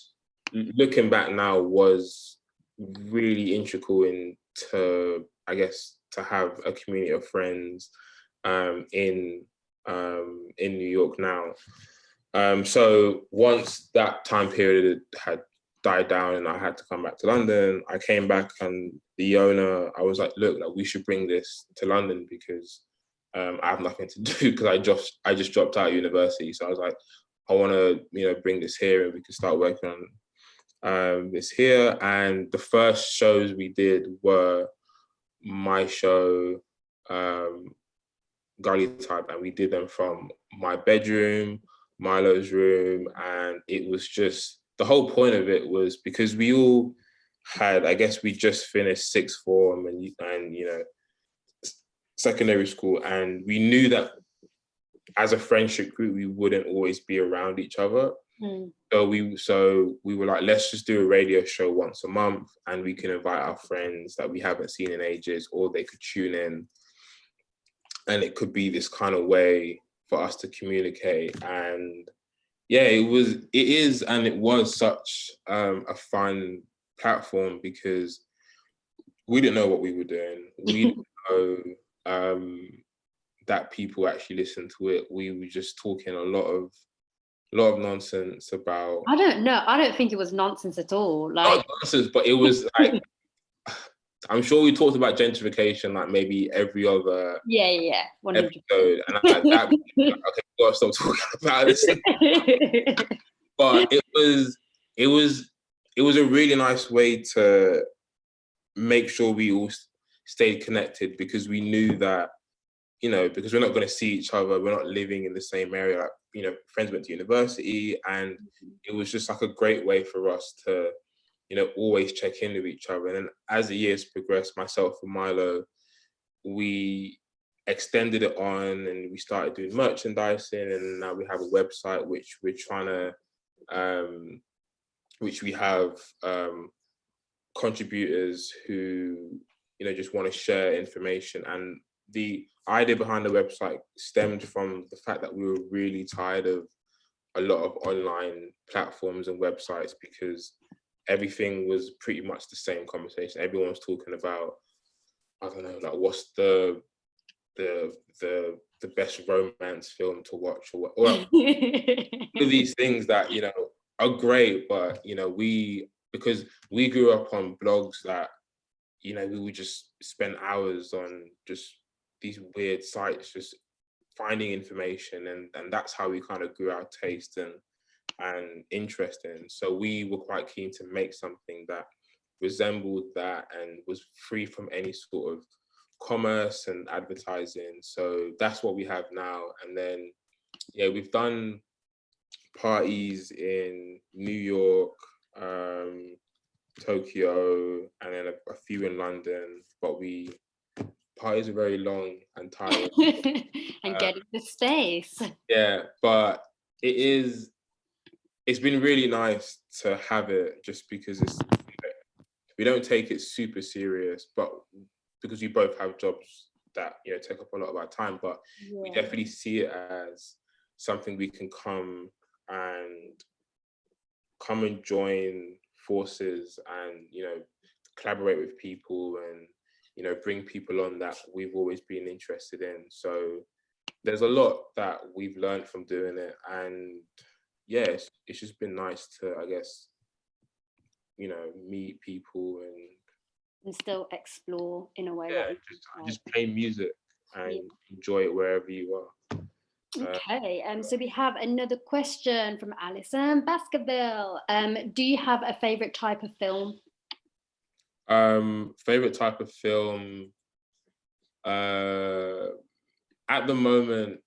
looking back now was really integral into, I guess, to have a community of friends in New York now. So once that time period had died down and I had to come back to London, I came back, and the owner, I was like, look, like, we should bring this to London because I have nothing to do, because I just dropped out of university. So I was like, I want to, bring this here, and we can start working on this here. And the first shows we did were my show, Gully Type, and we did them from my bedroom, Milo's room, and it was just, the whole point of it was because we all had, I guess we just finished sixth form and secondary school, and we knew that as a friendship group we wouldn't always be around each other. So we were like, let's just do a radio show once a month, and we can invite our friends that we haven't seen in ages, or they could tune in, and it could be this kind of way for us to communicate. And yeah, it was such a fun platform, because we didn't know what we were doing. We didn't know that people actually listened to it. We were just talking a lot of nonsense about. I don't know. I don't think it was nonsense at all. Like, not nonsense, but it was like, I'm sure we talked about gentrification like maybe every other 100%. episode, and at that point, like, okay, we gotta stop talking about this. But it was a really nice way to make sure we all stayed connected, because we knew that, because we're not going to see each other, we're not living in the same area, like, friends went to university, and it was just like a great way for us to, always check in with each other. And then as the years progressed, myself and Milo, we extended it on, and we started doing merchandising, and now we have a website which we're trying to, which we have contributors who, just want to share information. And the idea behind the website stemmed from the fact that we were really tired of a lot of online platforms and websites, because everything was pretty much the same conversation. Everyone was talking about, I don't know, like, what's the best romance film to watch, or all these things that, are great, but because we grew up on blogs that, we would just spend hours on just these weird sites, just finding information, and that's how we kind of grew our taste and interest in. So we were quite keen to make something that resembled that and was free from any sort of commerce and advertising. So that's what we have now. And then, yeah, we've done parties in New York, Tokyo, and then a few in London, but parties are very long and tiring. And getting the space. Yeah, but it's been really nice to have it, just because we don't take it super serious, but because we both have jobs that, take up a lot of our time, but we definitely see it as something we can come and join forces and, collaborate with people, and, bring people on that we've always been interested in. So there's a lot that we've learned from doing it, and yes, it's just been nice to, I guess, meet people and still explore in a way. Yeah, just play music and enjoy it wherever you are. Okay, so we have another question from Alison Baskerville. Do you have a favorite type of film? Favorite type of film? At the moment,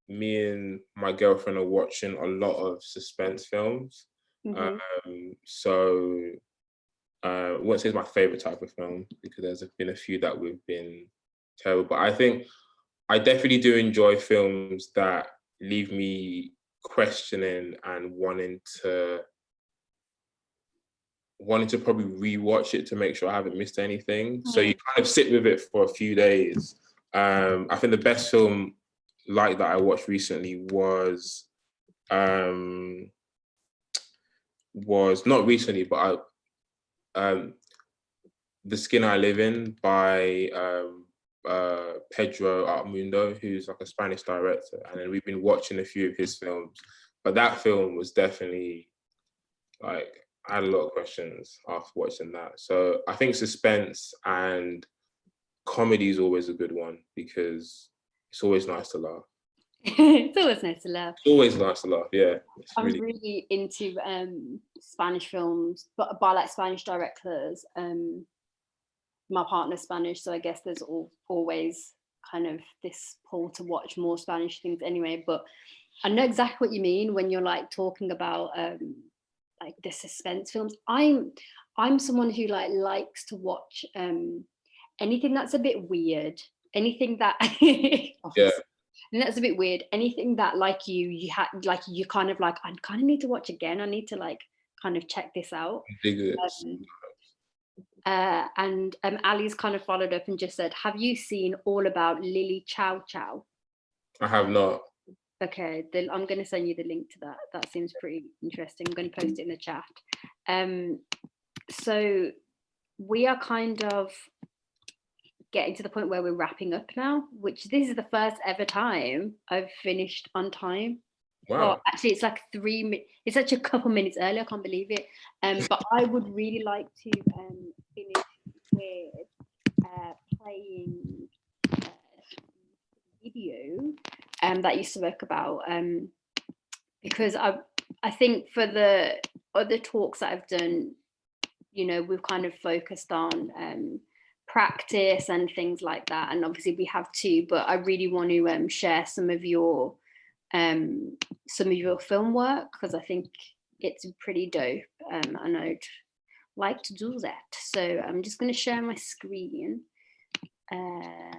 me and my girlfriend are watching a lot of suspense films. So I won't say it's my favorite type of film, because there's been a few that we've been terrible, but I think I definitely do enjoy films that leave me questioning and wanting to probably rewatch it to make sure I haven't missed anything. So you kind of sit with it for a few days I think the best film like that I watched recently was not recently, but The Skin I Live In by Pedro Artmundo, who's like a Spanish director, and then we've been watching a few of his films. But that film was definitely like, I had a lot of questions after watching that. So I think suspense and comedy is always a good one because it's always nice to laugh. It's always nice to laugh. It's always nice to laugh, yeah. I'm really into Spanish films, but by like Spanish directors. My partner's Spanish, so I guess there's always kind of this pull to watch more Spanish things anyway. But I know exactly what you mean when you're like talking about like the suspense films. I'm someone who like likes to watch anything that's a bit weird, anything that yeah. And that's a bit weird. Anything that like you kind of like, I kind of need to watch again. I need to like kind of check this out. And Ali's kind of followed up and just said, have you seen All About Lily Chow Chow? I have not. Okay, I'm going to send you the link to that. That seems pretty interesting. I'm going to post it in the chat. So we are kind of getting to the point where we're wrapping up now, which this is the first ever time I've finished on time. Wow. Well, actually, it's like it's such a couple minutes early. I can't believe it. But I would really like to finish with playing video that you spoke about, because I think for the other talks that I've done, you know, we've kind of focused on practice and things like that, and obviously we have too. But I really want to share some of your film work, because I think it's pretty dope, and I'd like to do that. So I'm just going to share my screen, and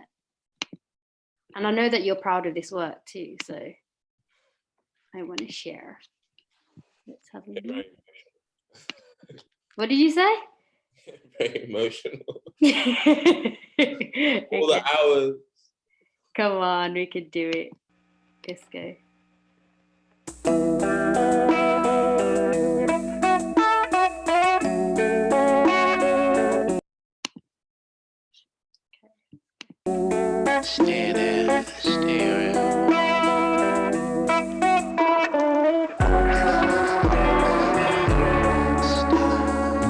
I know that you're proud of this work too, so I want to share. Let's have a look. What did you say? Very emotional. Okay. All the hours. Come on, we can do it. Let's go. Standing, staring.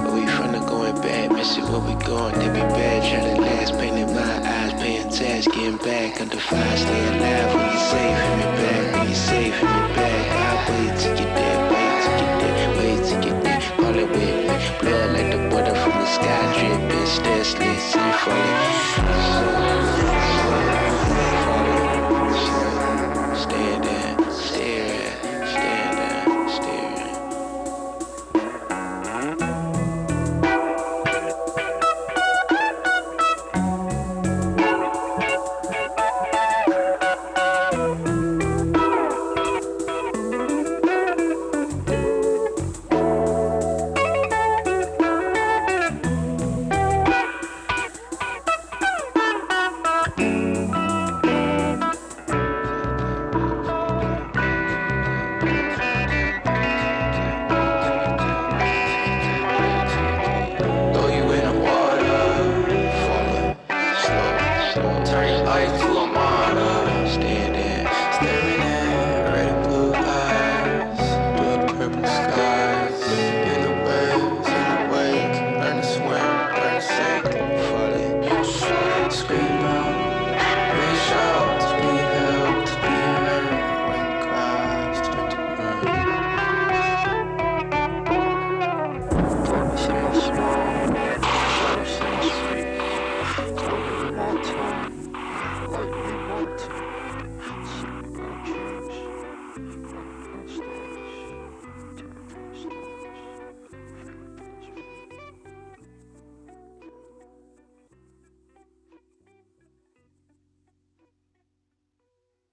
We finna going back, missing where we going. They be bad, trying to last, painting my eyes, paying tax, getting back under fire, stay alive when you safe, hit me back, when you safe, hit me back. I wait till you're dead, wait till you're dead, wait till you're dead. Call it with me, blood like the water from the sky, dripping, stairs, slid, see falling. Standing, staring, standing, staring.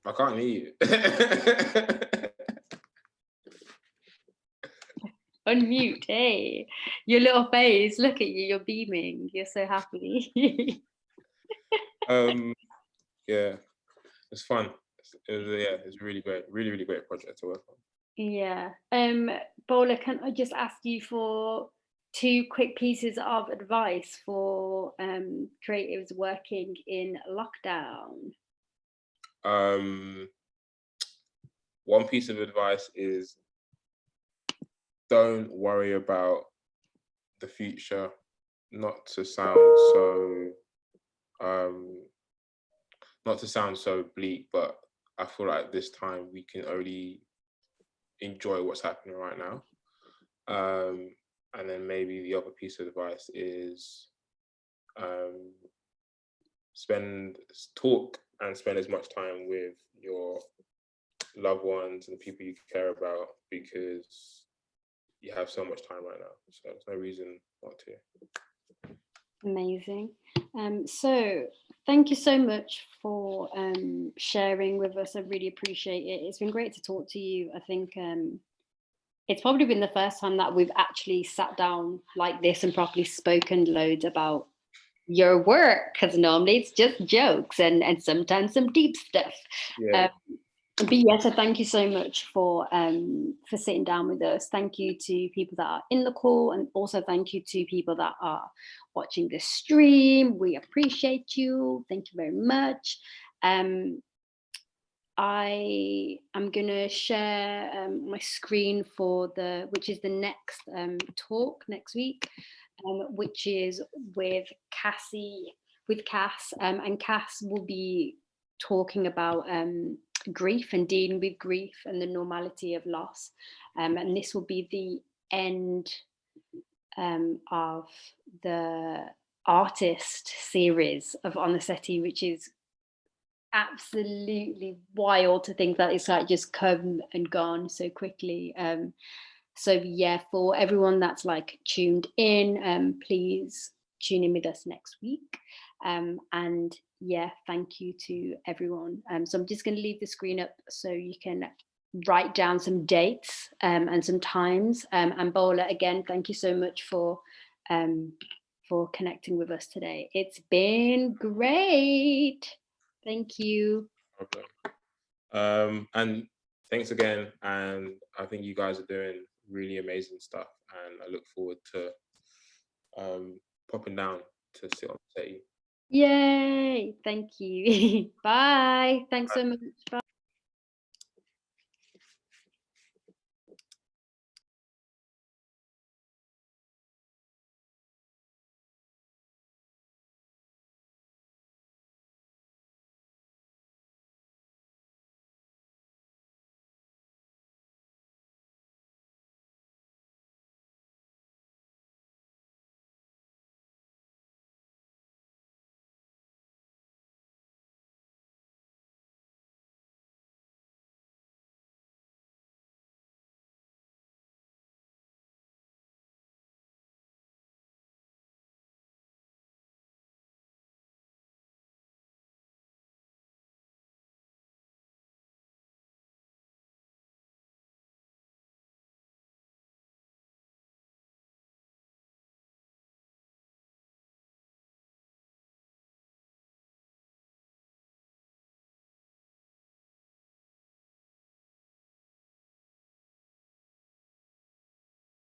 I can't hear you. Unmute, hey. Your little face, look at you, you're beaming. You're so happy. Yeah, it's fun. It's really great, really great project to work on. Yeah. Bola, can I just ask you for 2 quick pieces of advice for creatives working in lockdown? One piece of advice is don't worry about the future. Not to sound so not to sound so bleak, but I feel like this time we can only enjoy what's happening right now. And then maybe the other piece of advice is um, talk and spend as much time with your loved ones and the people you care about, because you have so much time right now. So there's no reason not to. Amazing. So thank you so much for sharing with us. I really appreciate it. It's been great to talk to you. I think it's probably been the first time that we've actually sat down like this and properly spoken loads about your work, because normally it's just jokes and sometimes some deep stuff. Yeah. But yeah, so thank you so much for sitting down with us. Thank you to people that are in the call, and also thank you to people that are watching this stream. We appreciate you. Thank you very much. I am gonna share my screen for which is the next talk next week, which is with Cass, and Cass will be talking about grief and dealing with grief and the normality of loss, and this will be the end of the artist series of On the Settee, which is absolutely wild to think that it's like just come and gone so quickly. So yeah, for everyone that's like tuned in, please tune in with us next week. And yeah, thank you to everyone. So I'm just going to leave the screen up so you can write down some dates and some times. And Bola, again, thank you so much for connecting with us today. It's been great. Thank you. And thanks again. And I think you guys are doing really amazing stuff. And I look forward to popping down to sit on Settee. Yay. Thank you. Bye. Thanks so much. Bye.